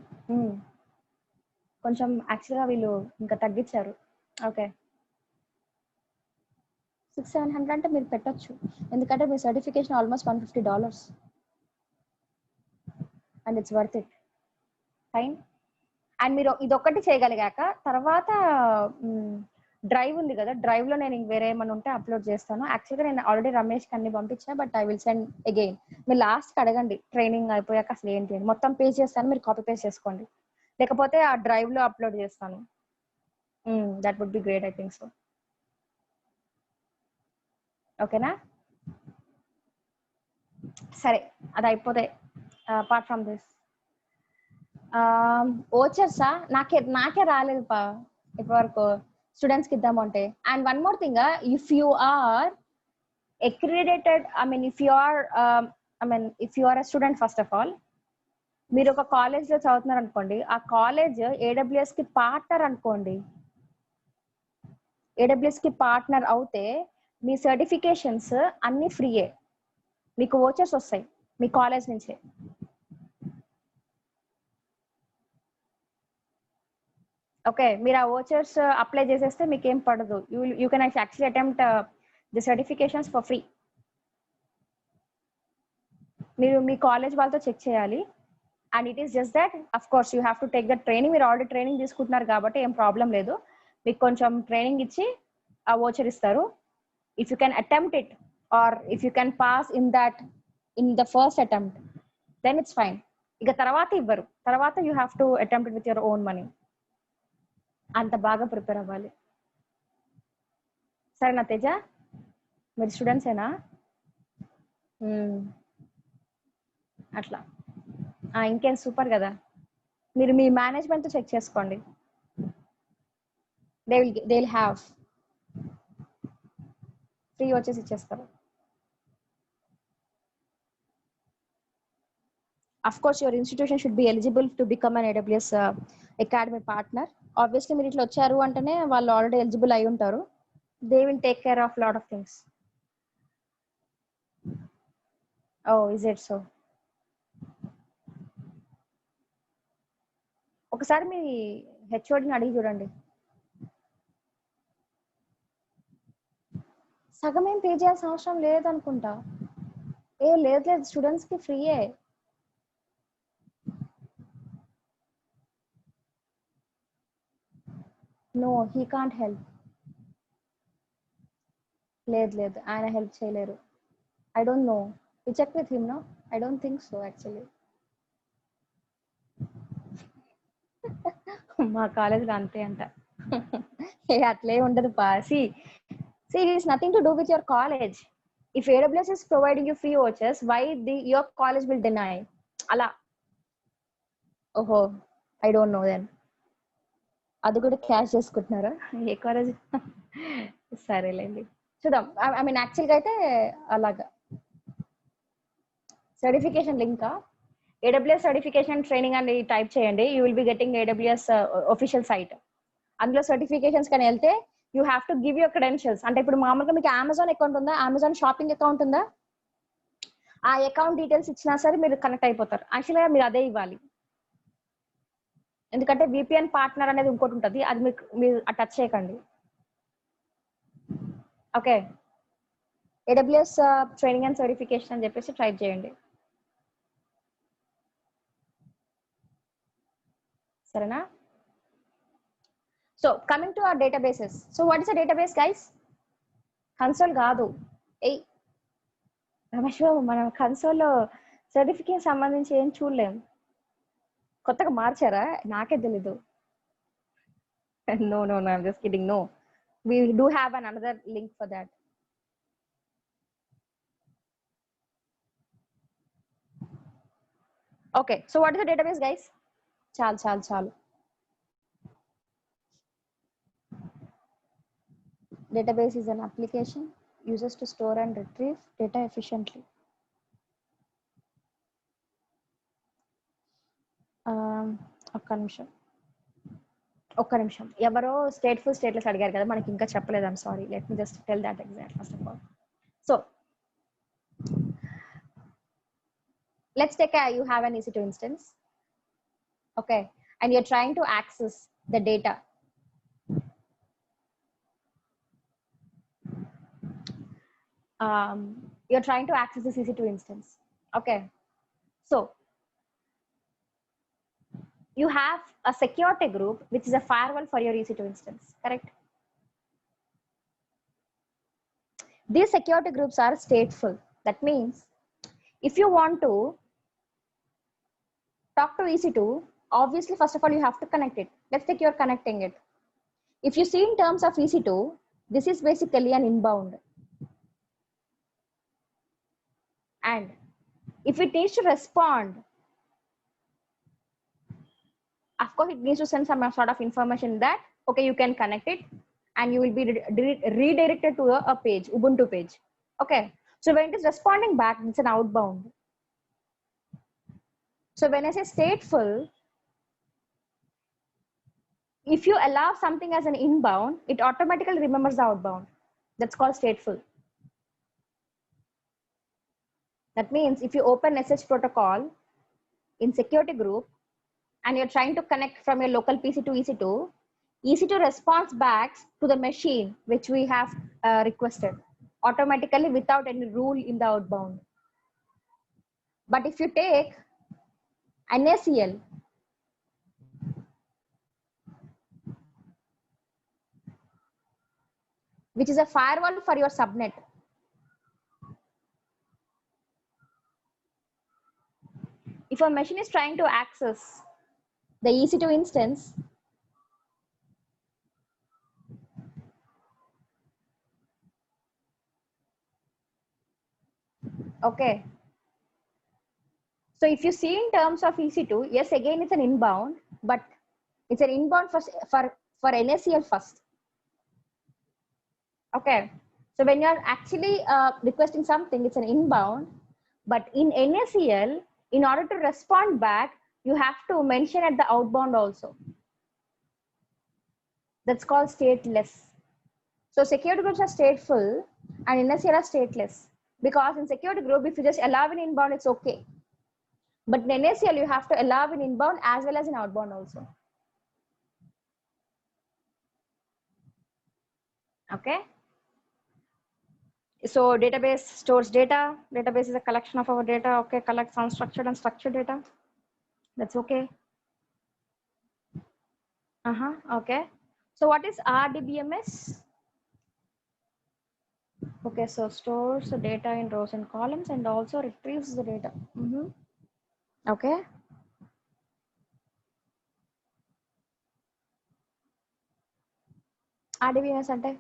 కొంచెం యాక్చువల్గా వీళ్ళు ఇంకా తగ్గించారు. ఓకే, 600-700 అంటే మీరు పెట్టచ్చు, ఎందుకంటే మీ certification almost $150 and it's worth it. Fine. And మీరు ఇదొక్కటి చేయగలిగాక తర్వాత డ్రైవ్ ఉంది కదా, డ్రైవ్ లో నేను వేరే ఏమైనా ఉంటే అప్లోడ్ చేస్తాను. యాక్చువల్గా నేను ఆల్రెడీ రమేష్కి అన్ని పంపించా, but I will send again. మీరు లాస్ట్కి అడగండి ట్రైనింగ్ అయిపోయాక అసలు ఏంటి అని, మొత్తం పే చేస్తాను, మీరు కాపీ పేస్ట్ చేసుకోండి. లేకపోతే ఆ డ్రైవ్ లో అప్లోడ్ చేస్తాను. That would be great, I think so. ఓకేనా? సరే, అది అయిపోతే అపార్ట్ ఫ్రమ్ దిస్ ఓచర్సా నాకే రాలేదు ఇప్పటివరకు స్టూడెంట్స్కి ఇద్దామంటే. And one more thing, if you are accredited, if you are a student, first of all, మీరు ఒక కాలేజ్ లో చదువుతున్నారు అనుకోండి, ఆ కాలేజ్ AWS కి పార్ట్నర్ అనుకోండి. AWS కి పార్ట్నర్ అవుతే మీ సర్టిఫికేషన్స్ అన్ని ఫ్రీయే, మీకు ఓచర్స్ వస్తాయి మీ కాలేజ్ నుంచే. ఓకే, మీరు ఆ ఓచర్స్ అప్లై చేసేస్తే మీకు ఏం పడదు. You can actually attempt the certifications for free. మీరు మీ కాలేజ్ వాళ్ళతో చెక్ చేయాలి. And it is just that, of course you have to take that training. మీరు ఆల్రెడీ ట్రైనింగ్ తీసుకుంటున్నారు కాబట్టి ఏం ప్రాబ్లం లేదు. మీకు కొంచెం ట్రైనింగ్ ఇచ్చి ఆ ఓచర్ ఇస్తారు. If you can attempt it or if you can pass in the first attempt, then it's fine. ఇక తర్వాత ఇవ్వరు, తర్వాత you have to attempt with your own money. అంత బాగా ప్రిపేర్ అవ్వాలి. సరేనా తేజ? మీరు స్టూడెంట్సేనా? అట్లా ఇంకేం సూపర్ కదా. మీరు మీ మేనేజ్మెంట్ చెక్ చేసుకోండి. దే విల్ హ్యావ్ ఫ్రీ వచ్చేసి ఇచ్చేస్తారు. Of course your institution should be eligible to become an AWS academy partner. Obviously మీరు ఇట్లా వచ్చారు అంటేనే వాళ్ళు ఆల్రెడీ ఎలిజిబుల్ అయి ఉంటారు. They will take care of lot of things. Oh is it so? ఒకసారి మీ హెచ్ఓడిని అడిగి చూడండి. సగం ఏం పే చేయాల్సిన అవసరం లేదనుకుంటా. లేదు, స్టూడెంట్స్ కి ఫ్రీయే. No, he can't help. లేదు, ఆయన హెల్ప్ చేయలేరు. I don't know, you check with him. No, I don't think so actually. మా కాలేజ్లో అంతే అంట. అట్లే ఉండదు పా. See, it is nothing to do with your college. If AWS is providing you free vouchers, why your college will deny? అలా. ఓహో, I don't no then. అది కూడా క్యాష్ చేసుకుంటున్నారా ఏ కాలేజ్? సరేలేండి, చూద్దాం. యాక్చువల్గా అయితే అలాగా సర్టిఫికేషన్ లింకా AWS సర్టిఫికేషన్ ట్రైనింగ్ అని టైప్ చేయండి. You will be getting AWS official site. అందులో సర్టిఫికేషన్స్ కానీ వెళ్తే you have to give your credentials. అంటే ఇప్పుడు మామూలుగా మీకు అమెజాన్ అకౌంట్ ఉందా, అమెజాన్ షాపింగ్ అకౌంట్ ఉందా, ఆ అకౌంట్ డీటెయిల్స్ ఇచ్చినా సరే మీరు కనెక్ట్ అయిపోతారు. యాక్చువల్గా మీరు అదే ఇవ్వాలి, ఎందుకంటే VPN పార్ట్నర్ అనేది ఇంకోటి ఉంటుంది, అది మీరు టచ్ చేయకండి. Okay, AWS training and certification అని చెప్పేసి ట్రై చేయండి. సరేనా? So coming to our databases. So what is a database guys? Console కాదు. రమేష్ బాబు, మనం కన్సోల్లో సర్టిఫికేట్ సంబంధించి ఏం చూడలేం. కొత్తగా మార్చారా? నాకే తెలీదు. No, I'm just kidding. No, we do have another link for that. Okay, so what is the database, guys? Chal. Database is an application used to store and retrieve data efficiently. ఒక్క నిమిషం. ఎవరో stateful stateless అడిగారు కదా, మనకి ఇంకా చెప్పలేదు. I'm sorry, let me just tell that exact first of all. So let's take you have an EC2 instance, okay, and you're trying to access the data. You're trying to access this EC2 instance, okay. So you have a security group which is a firewall for your EC2 instance, correct? These security groups are stateful. That means if you want to talk to EC2, Obviously, first of all, you have to connect it. Let's take you're connecting it. If you see in terms of EC2, this is basically an inbound. And if it needs to respond, of course, it needs to send some sort of information that, okay, you can connect it and you will be redirected to a page, Ubuntu page. Okay. So when it is responding back, it's an outbound. So when I say stateful, if you allow something as an inbound, it automatically remembers the outbound. That's called stateful. That means if you open SSH protocol in security group and you're trying to connect from your local PC to EC2, EC2 responds back to the machine which we have requested automatically without any rule in the outbound. But if you take NACL, which is a firewall for your subnet, if a machine is trying to access the EC2 instance, okay. So if you see in terms of EC2, yes, again, it's an inbound, but it's an inbound for NACL first. Okay. So when you're actually requesting something, it's an inbound, but in NACL, in order to respond back, you have to mention at the outbound also. That's called stateless. So security groups are stateful and NACL are stateless, because in security group, if you just allow an inbound, it's okay. But in NACL, you have to allow an inbound as well as an outbound also. Okay. So database stores data. Database is a collection of our data. Okay, collects unstructured and structured data. That's okay. Okay. So what is RDBMS? Okay, so stores the data in rows and columns and also retrieves the data. Okay. RDBMS ante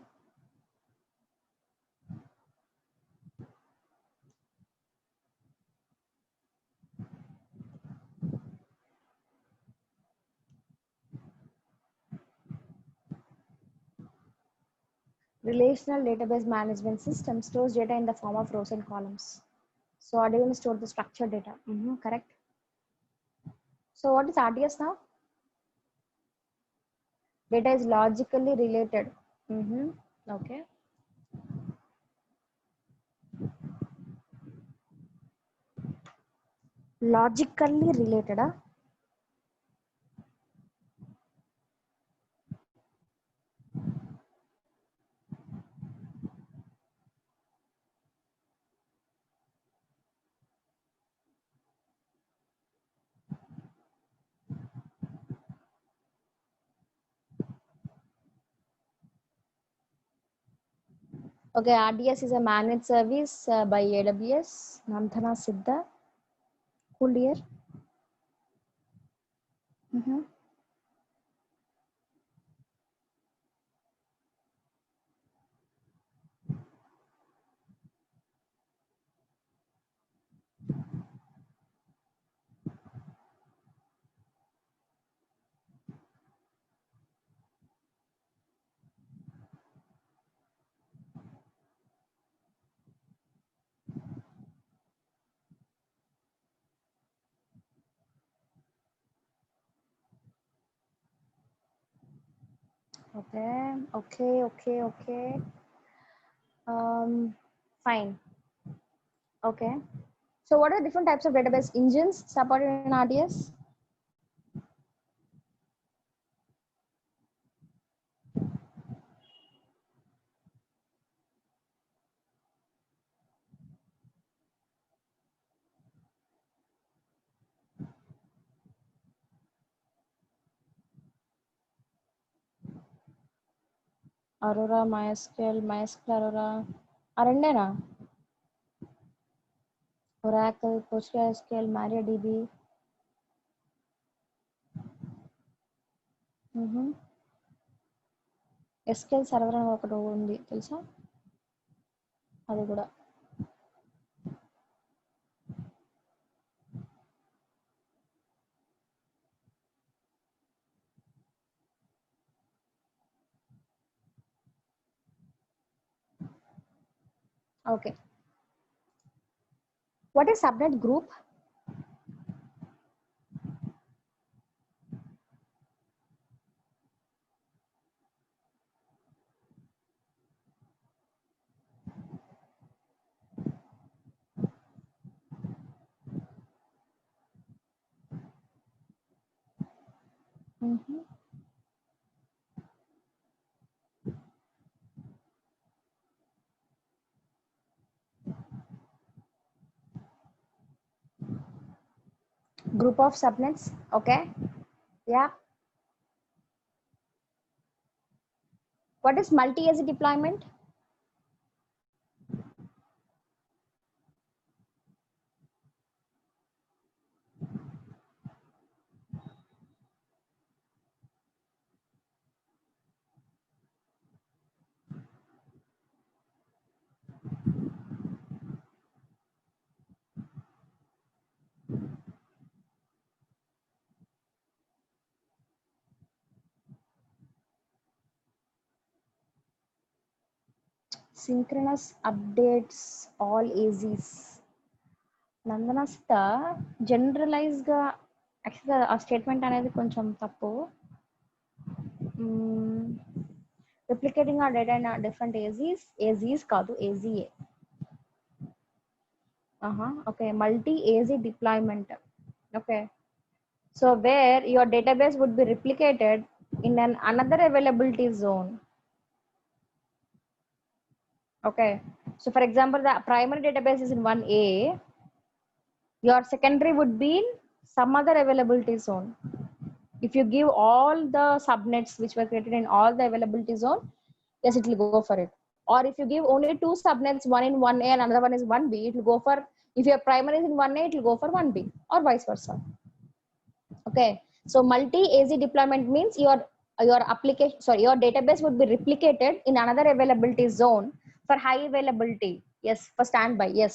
relational database management system stores data in the form of rows and columns. So RDBMS stores the structured data. Correct. So what is RDS now? Data is logically related. Okay. Logically related. Okay, RDS is a managed service by AWS. Namthana Siddha. Cool year. Okay. Fine. Okay. So what are the different types of database engines supported in RDS? Aurora, MySQL Aurora. Arendena. Oracle, PostgreSQL, MariaDB. SQL server అని ఒకటి ఉంది తెలుసా, అది కూడా. Okay, what is subnet group? Group of subnets. Okay, yeah. What is multi-AZ deployment? Synchronous updates all AZs. నందనస్త జనరలైజ్గా యాక్చువల్గా ఆ స్టేట్మెంట్ అనేది కొంచెం తప్పు. రిప్లికేటింగ్ ఆ డేటా ఇన్ డిఫరెంట్ ఏజీస్ కాదు, ఏజీఏ. Okay, multi AZ deployment. Okay, so where your database would be replicated in another availability zone. Okay, so for example, the primary database is in 1A, your secondary would be in some other availability zone. If you give all the subnets which were created in all the availability zone, yes, it will go for it. Or if you give only two subnets, one in 1A and another one is 1B, it will go for, if your primary is in 1A, it will go for 1B or vice versa. Okay, so multi-AZ deployment means your application, sorry, your database would be replicated in another availability zone for high availability. Yes, for standby. Yes,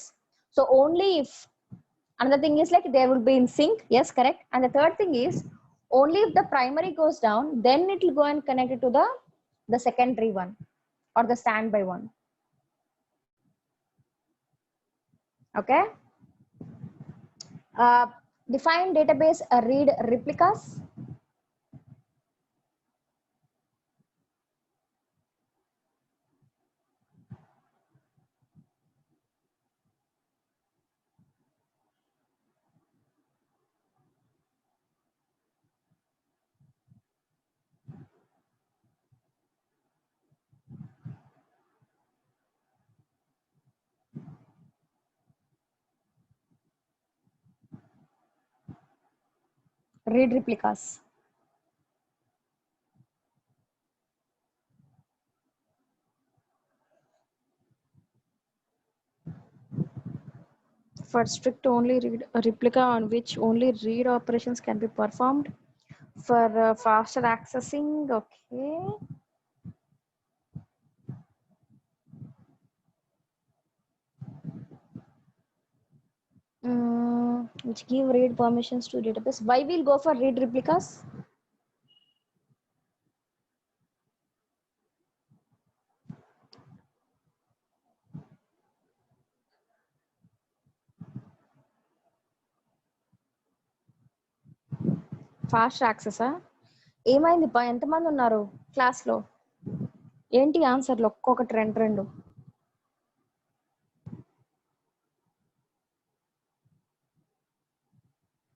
so only if, another thing is like they will be in sync. Yes, correct. And the third thing is only if the primary goes down, then it will go and connect it to the secondary one or the standby one. Okay, define database read replicas. Read replicas. For strict only read a replica on which only read operations can be performed for faster accessing. Okay, which give read permissions to database. Why we'll go for read replicas? Fast యాక్సెసా? ఏమైంది పా, ఎంతమంది ఉన్నారు క్లాస్లో? ఏంటి ఆన్సర్లు ఒక్కొక్కటి రెండు రెండు?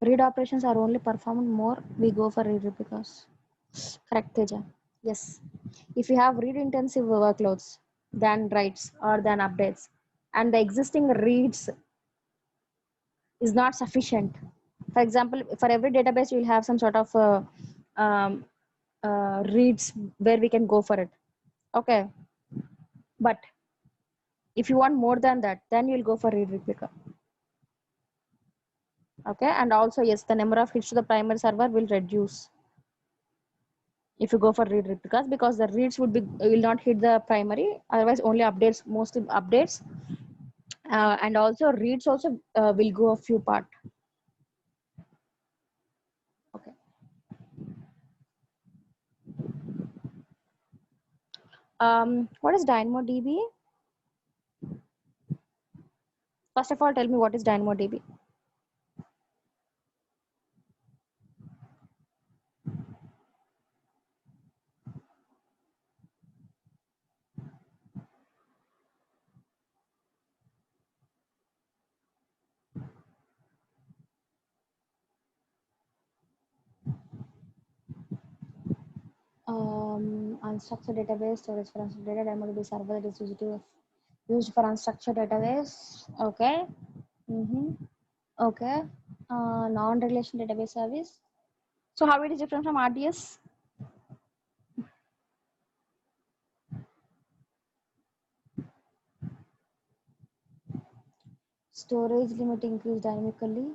Read operations are only performed more, we go for read replicas. Correct, Teja. Yes, if you have read intensive workloads than writes or than updates, and the existing reads is not sufficient. For example, for every database you will have some sort of reads where we can go for it. Okay, but if you want more than that, then you'll go for read replica. Okay, and also yes, the number of hits to the primary server will reduce. if you go for read replicas, because the reads will not hit the primary, otherwise only updates, mostly updates, and also reads also will go a few part. Okay. What is DynamoDB? First of all, tell me what is DynamoDB. Unstructured database, storage for unstructured data, DynamoDB server that is used for unstructured database. Okay. Okay. Non-relation database service. So how it is different from RDS? Storage limit increased dynamically,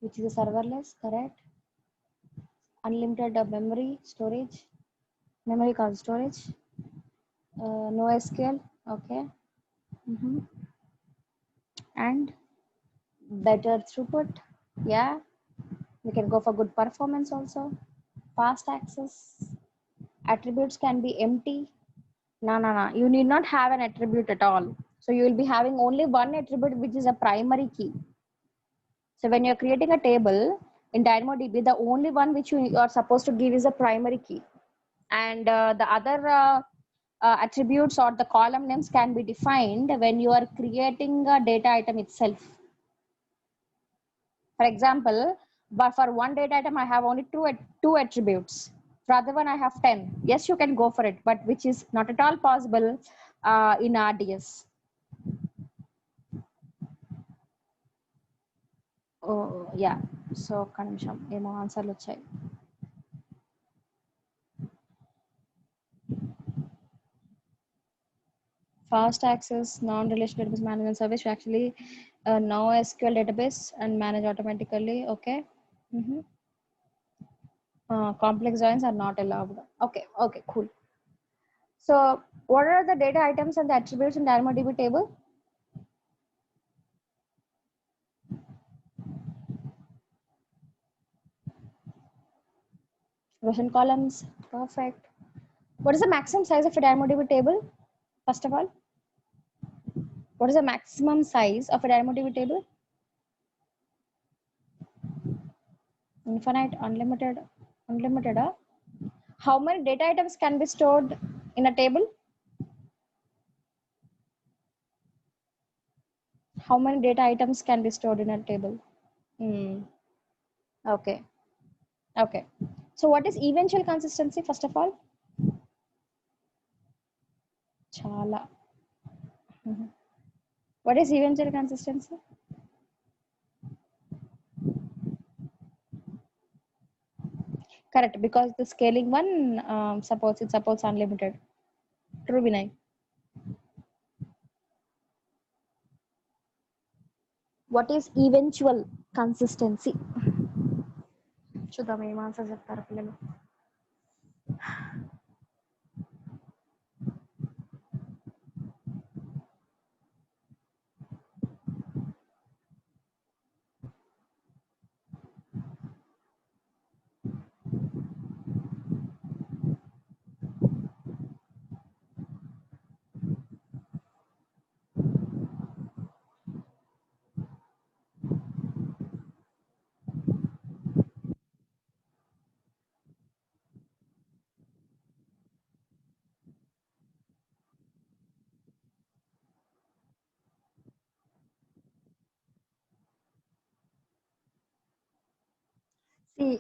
which is a serverless, correct? Unlimited memory storage, memory card storage, no SQL, okay. And better throughput, yeah. We can go for good performance also. Fast access. Attributes can be empty. No. You need not have an attribute at all. So you will be having only one attribute, which is a primary key. So when you're creating a table in DynamoDB, the only one which you are supposed to give is a primary key. And the other attributes or the column names can be defined when you are creating a data item itself. For example, but for one data item, I have only two attributes. For other one, I have 10. Yes, you can go for it, but which is not at all possible in RDS. Oh, yeah. So, kanimsham emo answerలు వచ్చాయి. Fast access, non-relational database management service, you actually know SQL database and manage automatically. Okay. Complex joins are not allowed. Okay, cool. So what are the data items and the attributes in DynamoDB table? Rows columns, perfect. What is the maximum size of a DynamoDB table? First of all, what is the maximum size of a DynamoDB table? Infinite, unlimited, unlimited. How many data items can be stored in a table? How many data items can be stored in a table? Okay. So what is eventual consistency, first of all? Chala. What is eventual consistency? Correct, because the scaling one supports unlimited. True, Vinay. What is eventual consistency? చూద్దాం ఏం answer చెప్తారు పిల్లలు. See,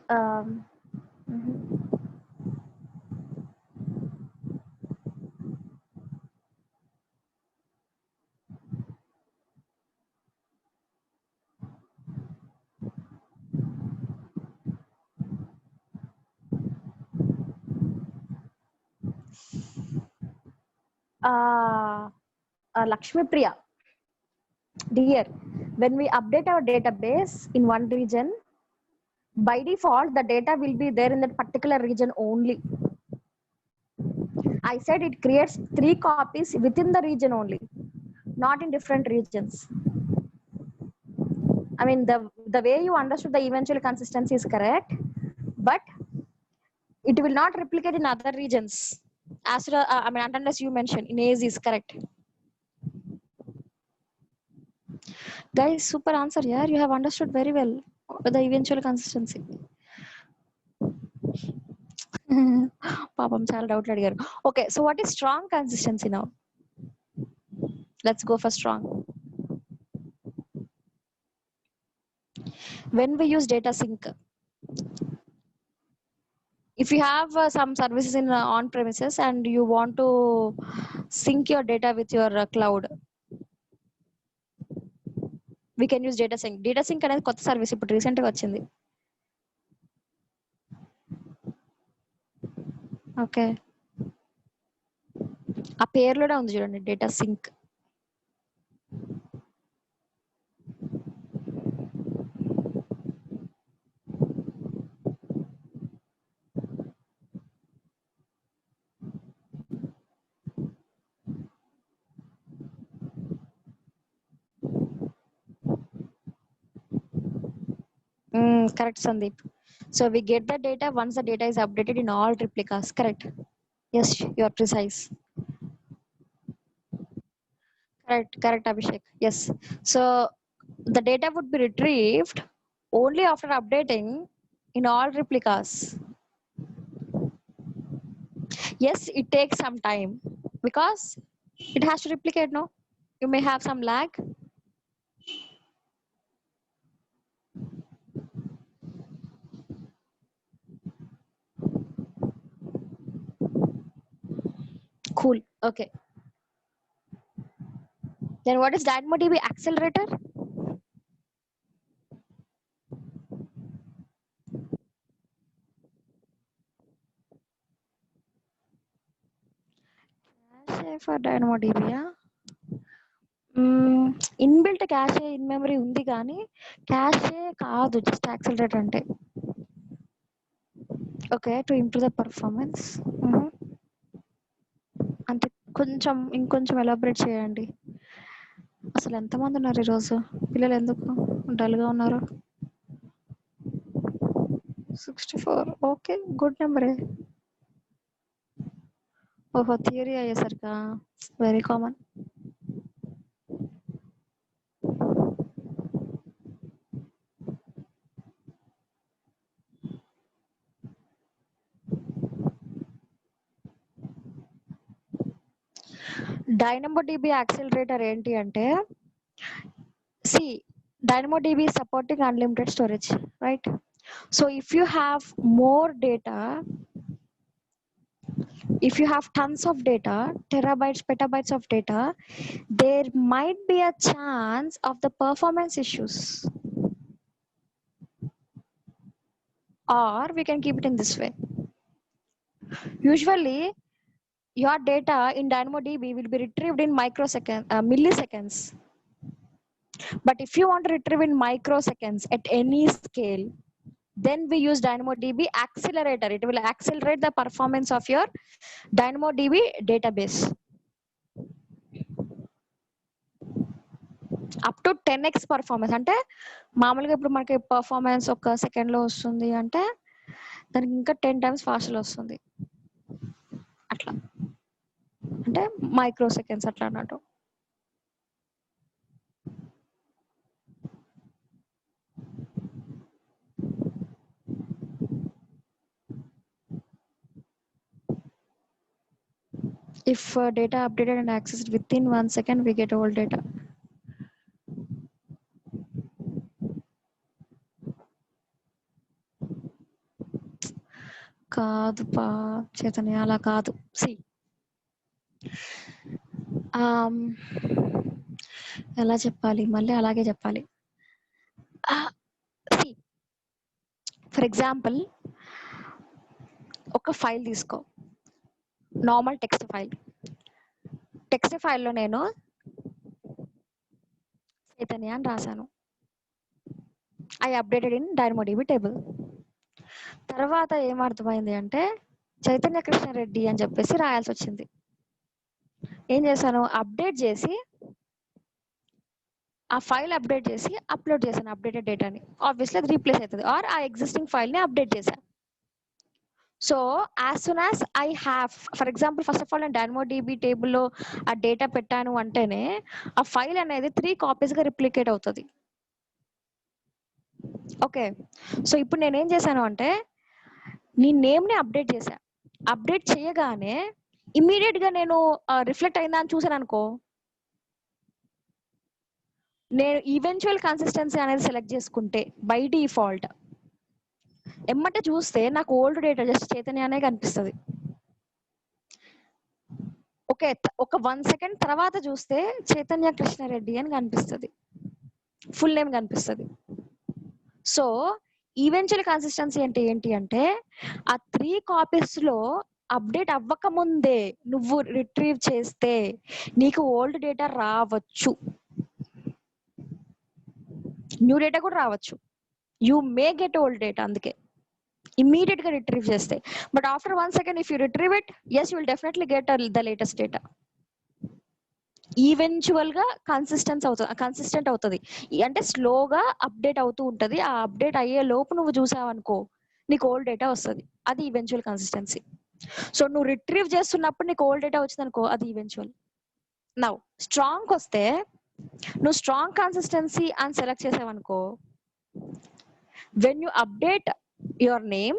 Lakshmi Priya, dear, when we update our database in one region, By default, the data will be there in that particular region only. I said it creates 3 copies within the region only, not in different regions. I mean, the way you understood the eventual consistency is correct, but it will not replicate in other regions. I mean, unless you mention in AZ is correct. Guys, super answer. Yeah, you have understood very well the eventual consistency. పాపం చాలా డౌట్లు అడిగారు. Okay, so what is strong consistency now? Let's go for strong. When we use data sync, if you have some services in on premises and you want to sync your data with your cloud, we can use data sync. Data sync అనేది కొత్త service ఇప్పుడు recent గా వచ్చింది. Okay, ఆ పేరులోనే ఉంది చూడండి, data sync. Correct, Sandeep. So we get the data once the data is updated in all replicas. Correct. Yes, you are precise. Correct, Abhishek. Yes. So the data would be retrieved only after updating in all replicas. Yes, it takes some time because it has to replicate, no? You may have some lag. Cool. Okay. Then what is DynamoDB accelerator? Cache for DynamoDB, yeah? Inbuilt క్యాషే in memory ఉంది కానీ క్యాషే కాదు, just accelerator అంటే. Okay, to improve the performance అంటే కొంచెం ఇంకొంచెం elaborate చేయండి. అసలు ఎంతమంది ఉన్నారు ఈరోజు? పిల్లలు ఎందుకు డల్గా ఉన్నారు? 64. ఓకే, గుడ్ నెంబరే. ఓహో, థియరీ అయ్యేసరికా వెరీ కామన్. DynamoDB యాక్సిలరేటర్ ఏంటి అంటే, see, DynamoDB is supporting unlimited storage, right? So if you have more data, if you have tons of data, terabytes, petabytes of data, there might be a chance of the performance issues. Or we can keep it in this way. Usually, your data in DynamoDB will be retrieved in milliseconds. But if you want to retrieve in microseconds at any scale, then we use DynamoDB accelerator. It will accelerate the performance of your DynamoDB database up to 10x performance. అంటే మామూలుగా ఇప్పుడు మనకి performance ఒక సెకండ్లో వస్తుంది అంటే దానికి ఇంకా 10 times ఫాస్ట్లో వస్తుంది. అట్లా అంటే మైక్రో సెకండ్స్ అట్లా అన్నట్టు. If data updated and accessed within 1 second, we get all data. కాదు పా చైతన్య, అలా కాదు. సి ఎలా చెప్పాలి, మళ్ళీ అలాగే చెప్పాలి. సి ఫర్ ఎగ్జాంపుల్, ఒక ఫైల్ తీసుకో, నార్మల్ టెక్స్ట్ ఫైల్లో నేను చైతన్య అని రాశాను. I updated in DynamoDB table. తర్వాత ఏమర్థమైంది అంటే చైతన్య కృష్ణారెడ్డి అని చెప్పేసి రాయాల్సి వచ్చింది. ఏం చేశాను, అప్డేట్ చేసి ఆ ఫైల్ అప్డేట్ చేసి అప్లోడ్ చేశాను అప్డేటెడ్ డేటాని. ఆబ్వియస్లీ అది రీప్లేస్ అవుతుంది, ఆర్ ఆ ఎగ్జిస్టింగ్ ఫైల్ని అప్డేట్ చేశాను. So as soon as I have, for example first of all నేను DynamoDB టేబుల్లో ఆ డేటా పెట్టాను అంటేనే ఆ ఫైల్ అనేది 3 కాపీస్గా రిప్లికేట్ అవుతుంది. ఓకే, సో ఇప్పుడు నేనేం చేశాను అంటే నీ నేమ్ని అప్డేట్ చేశా. అప్డేట్ చేయగానే ఇమ్మీడియట్గా నేను రిఫ్లెక్ట్ అయిందా అని చూసాను అనుకో, నేను ఈవెన్చువల్ కన్సిస్టెన్సీ అనేది సెలెక్ట్ చేసుకుంటే బై డిఫాల్ట్ ఎమ్మటే చూస్తే నాకు ఓల్డ్ డేటా జస్ట్ చైతన్య అనే కనిపిస్తుంది. ఓకే, ఒక 1 సెకండ్ తర్వాత చూస్తే చైతన్య కృష్ణారెడ్డి అని కనిపిస్తుంది, ఫుల్ నేమ్ కనిపిస్తుంది. సో ఈవెన్చువల్ కన్సిస్టెన్సీ అంటే ఏంటి అంటే ఆ 3 కాపీస్లో అప్డేట్ అవ్వక ముందే నువ్వు రిట్రీవ్ చేస్తే నీకు ఓల్డ్ డేటా రావచ్చు, న్యూ డేటా కూడా రావచ్చు. You may get old data, అందుకే ఇమ్మీడియట్ గా రిట్రీవ్ చేస్తే. But after 1 second if you retrieve it, yes you will definitely get the latest data. Eventual గా కన్సిస్టెంట్ అవుతుంది, అంటే స్లోగా అప్డేట్ అవుతూ ఉంటుంది. ఆ అప్డేట్ అయ్యే లోపు నువ్వు చూసావనుకో నీకు ఓల్డ్ డేటా వస్తుంది, అది ఈవెన్చువల్ కన్సిస్టెన్సీ. సో నువ్వు రిట్రీవ్ చేస్తున్నప్పుడు నీకు ఓల్డ్ డేటా వచ్చింది అనుకో, అది ఈవెన్చువల్. నౌ స్ట్రాంగ్ వస్తే నువ్వు స్ట్రాంగ్ కన్సిస్టెన్సీ అని సెలెక్ట్ చేసావనుకో, when you update your name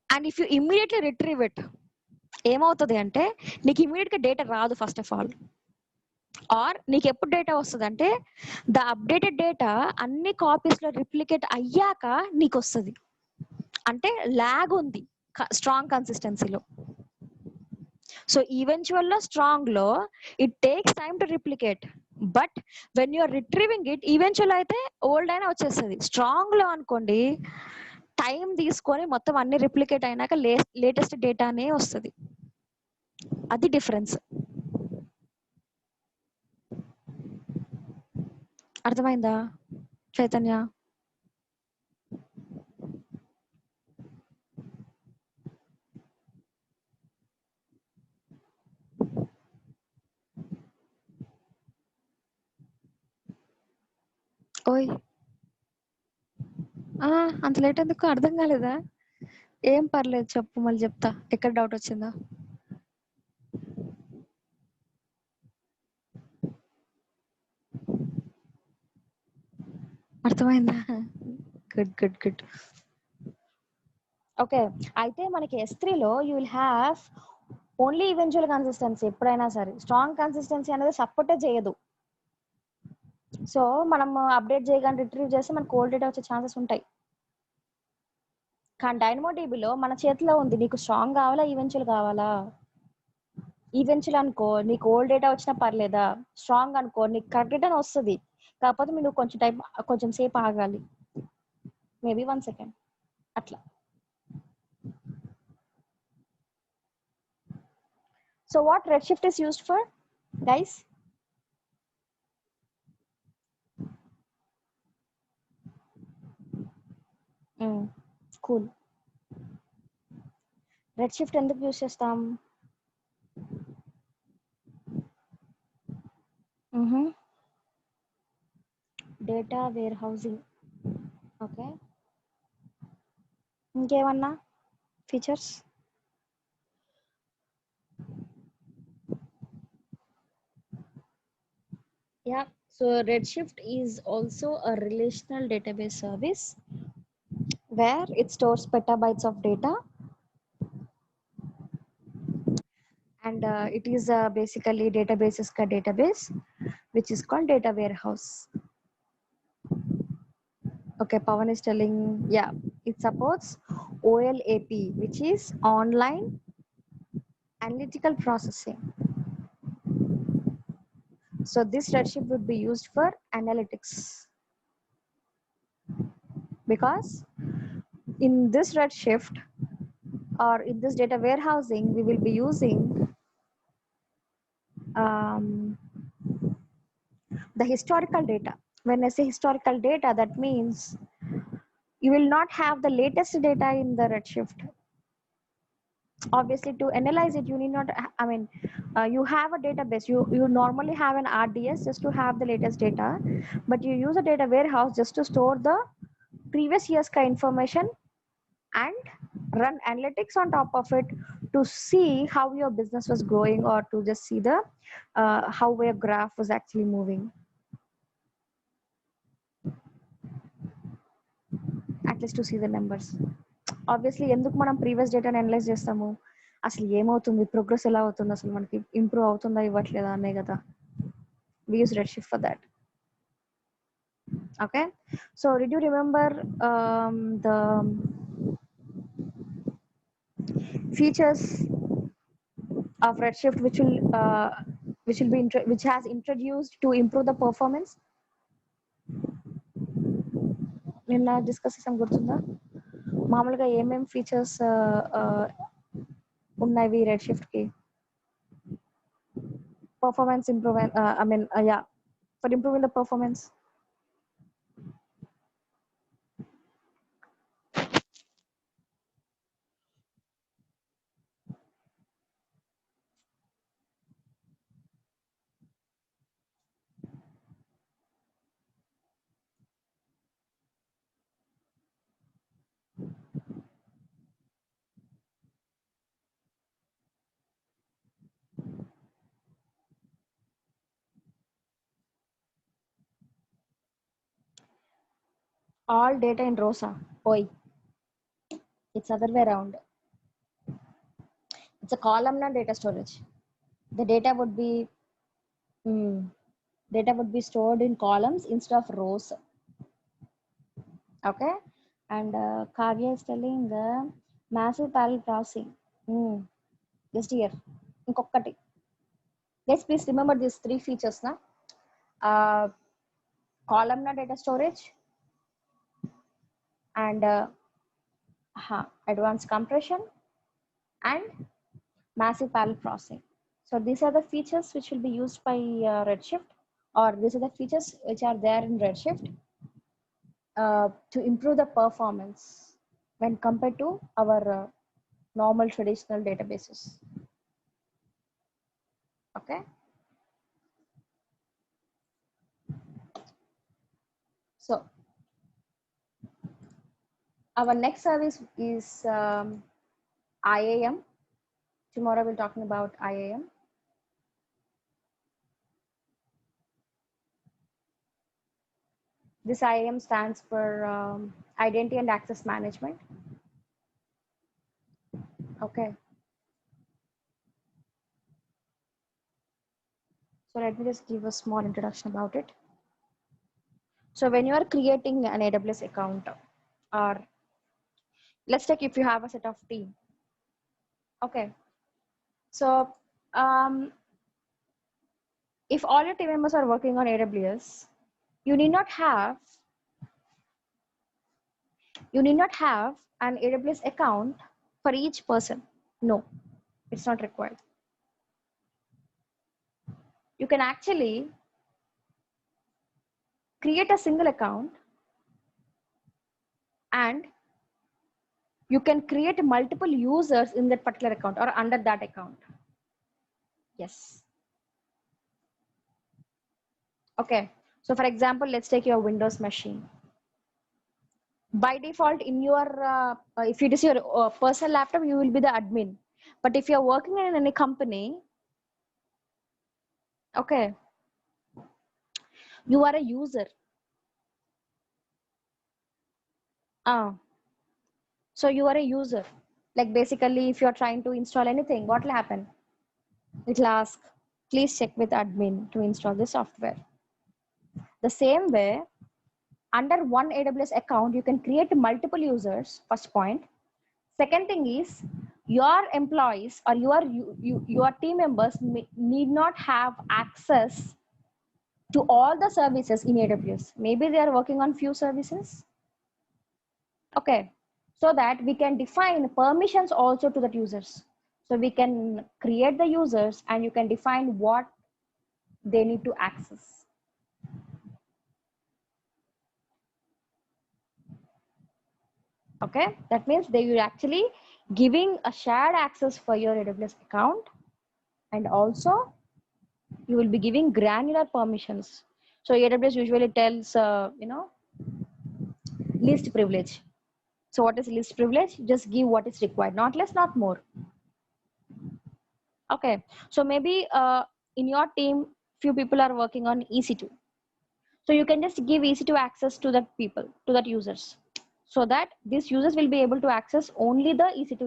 and if you immediately retrieve it, ఏమవుతుంది అంటే నీకు ఇమ్మీడియట్గా డేటా రాదు ఫస్ట్ ఆఫ్ ఆల్. ఆర్ నీకు ఎప్పుడు డేటా వస్తుంది అంటే ద అప్డేటెడ్ డేటా అన్ని కాపీస్లో రిప్లికేట్ అయ్యాక నీకు వస్తుంది, అంటే ల్యాగ్ ఉంది స్ట్రాంగ్ కన్సిస్టెన్సీలో. సో ఈవెన్చువల్లో స్ట్రాంగ్లో it takes time to replicate, but when you're retrieving it eventual అయితే ఓల్డ్ అయినా వచ్చేస్తుంది. స్ట్రాంగ్లో అనుకోండి టైం తీసుకొని మొత్తం అన్ని రిప్లికేట్ అయినాక లేటెస్ట్ డేటానే వస్తుంది, అది డిఫరెన్స్. అర్థమైందా చైతన్య? ఓయ్ అంత లేట్ ఎందుకు, అర్థం కాలేదా? ఏం పర్లేదు చెప్పు, మళ్ళీ చెప్తా ఎక్కడ డౌట్ వచ్చిందో. అర్థమైందా? Good good good. ఓకే, అయితే మనకి S3లో you will have only eventual consistency. ఎప్పుడైనా సరే స్ట్రాంగ్ కన్సిస్టెన్సీ అనేది సపోర్టే చేయదు. సో మనం అప్డేట్ చేయగానే రిట్రీవ్ చేస్తే మనకు ఓల్డ్ డేటా వచ్చే ఛాన్సెస్ ఉంటాయి. కానీ డైనమోడిబిలో మన చేతిలో ఉంది, నీకు స్ట్రాంగ్ కావాలా ఈవెన్చువల్ కావాలా. ఈవెన్చువల్ అనుకో నీకు ఓల్డ్ డేటా వచ్చినా పర్లేదా, స్ట్రాంగ్ అనుకో నీకు కరెక్ట్ డేటా వస్తుంది, కాకపోతే మీరు కొంచెం సేపు ఆగాలి, మేబీ 1 సెకండ్ అట్లా. So what Redshift is used for, guys? Cool. Redshift ఎందుకు యూస్ చేస్తాం? Data warehousing. ఓకే, ఇంకేమన్నా features? Yeah, so Redshift is also a relational database service where it stores petabytes of data, and it is basically databases ka database which is called data warehouse. Okay, Pawan is telling, yeah, it supports OLAP, which is online analytical processing. So this Redshift would be used for analytics, because in this Redshift or in this data warehousing we will be using the historical data. When I say historical data, that means you will not have the latest data in the Redshift. Obviously, to analyze it, you need not, I mean, you have a database. You normally have an RDS just to have the latest data, but you use a data warehouse just to store the previous year's information and run analytics on top of it to see how your business was growing, or to just see the how your graph was actually moving. At least to see the numbers. Obviously, ఎందుకు మనం previous డేటాని analyse చేస్తాము, అసలు ఏమవుతుంది, progress ఎలా అవుతుంది, అసలు మనకి ఇంప్రూవ్ అవుతుందా ఇవ్వట్లేదా అనే కదా. We use Redshift for that. Okay, so did you remember the features of Redshift which has introduced to improve the performance? నిన్న డిస్కస్ చేసాం, గుర్తుందా? మామూలుగా ఏమేం ఫీచర్స్ ఉన్నాయి Redshift కి performance improvement, yeah, for improving the performance? All data in rows. Oi, it's other way around. It's a columnar data storage. The data would be stored in columns instead of rows. Okay, and Kavya is telling the massive parallel processing. Just here, inkokkati. Let's please remember these three features, na? Columnar data storage and advanced compression and massive parallel processing. So these are the features which will be used by Redshift, or these are the features which are there in Redshift to improve the performance when compared to our normal traditional databases. Okay. So our next service is IAM. Tomorrow we're talking about IAM. This IAM stands for Identity and Access Management. Okay. So let me just give a small introduction about it. So when you are creating an AWS account, or let's take if you have a set of team. Okay. So if all your team members are working on AWS, you need not have an AWS account for each person. No, it's not required. You can actually create a single account and you can create multiple users in that particular account or under that account. Yes. Okay. So for example, let's take your Windows machine. By default, in your if it is your personal laptop, you will be the admin. But if you're working in any company, okay, you are a user. So you are a user. Like basically, if you're trying to install anything, what will happen? It will ask, please check with admin to install the software. The same way, under one AWS account, you can create multiple users, first point. Second thing is, your employees or your team members need not have access to all the services in AWS. Maybe they are working on few services. Okay, so that we can define permissions also to the users. So we can create the users and you can define what they need to access. Okay, that means they will actually giving a shared access for your AWS account, and also you will be giving granular permissions. So AWS usually tells least privilege. So what is least privilege? Just give what is required, not less, not more. Okay, so maybe in your team few people are working on EC2, so you can just give EC2 access to that people, to that users, so that these users will be able to access only the EC2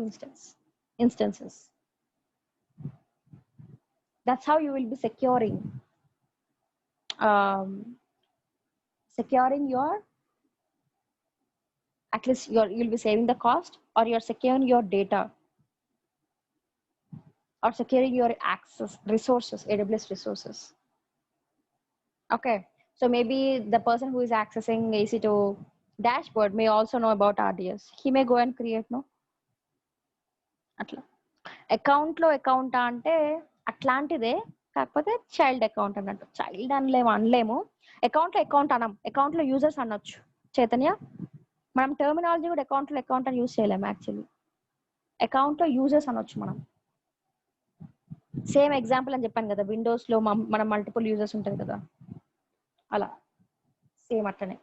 instances. That's how you will be securing your, at least you'll be saving the cost, or you're securing your data, or securing your access resources, AWS resources. Okay, so maybe the person who is accessing EC2 dashboard may also know about RDS. He may go and create, no? అట్లా అకౌంట్లో account అంటే అట్లాంటిదే, కాకపోతే child account అన్నట్టు. Child అనలేము, అకౌంట్లో account అనం, అకౌంట్లో users అనొచ్చు. చైతన్య, మనం టర్మినాలజీ కూడా అకౌంట్లో అకౌంట్ అని యూజ్ చేయలేము. యాక్చువల్లీ అకౌంట్లో యూజర్స్ అనొచ్చు మనం. సేమ్ ఎగ్జాంపుల్ అని చెప్పాను కదా, విండోస్లో మనం మల్టిపుల్ యూజర్స్ ఉంటుంది కదా, అలా సేమ్ అట్లనే.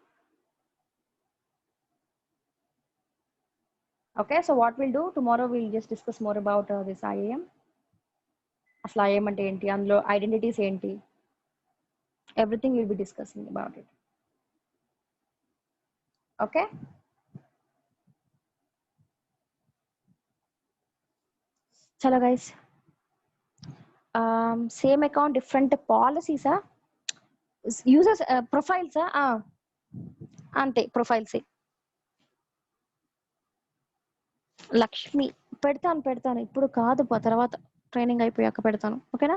Okay, so what we'll do tomorrow, we'll just discuss more about this IAM. అసలు IAM అంటే ఏంటి, అందులో ఐడెంటిటీస్ ఏంటి, everything will be discussing about it. Okay, చలో గైస్, సేమ్ అకౌంట్ డిఫరెంట్ పాలసీసా, యూజర్స్ ప్రొఫైల్సా, అంతే ప్రొఫైల్సే. లక్ష్మి పెడతాను ఇప్పుడు కాదు, తర్వాత ట్రైనింగ్ అయిపోయాక పెడతాను. ఓకేనా?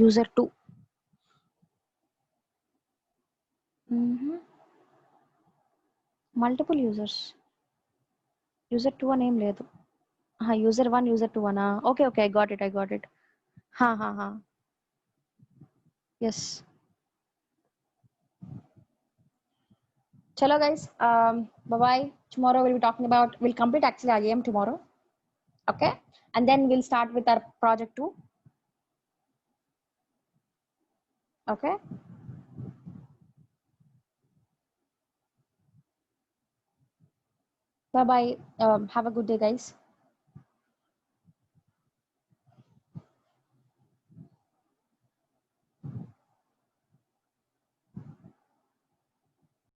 యూజర్ 2 మల్టిపుల్ యూజర్ 2 అని ఏం లేదు. యూజర్ 1 యూజర్ 2 అనా? Okay okay, I got it. Yes. Chalo guys, bye-bye. Tomorrow we'll complete actually IAM tomorrow. Okay, and then we'll start with our project 2. Okay, bye-bye. Have a good day guys.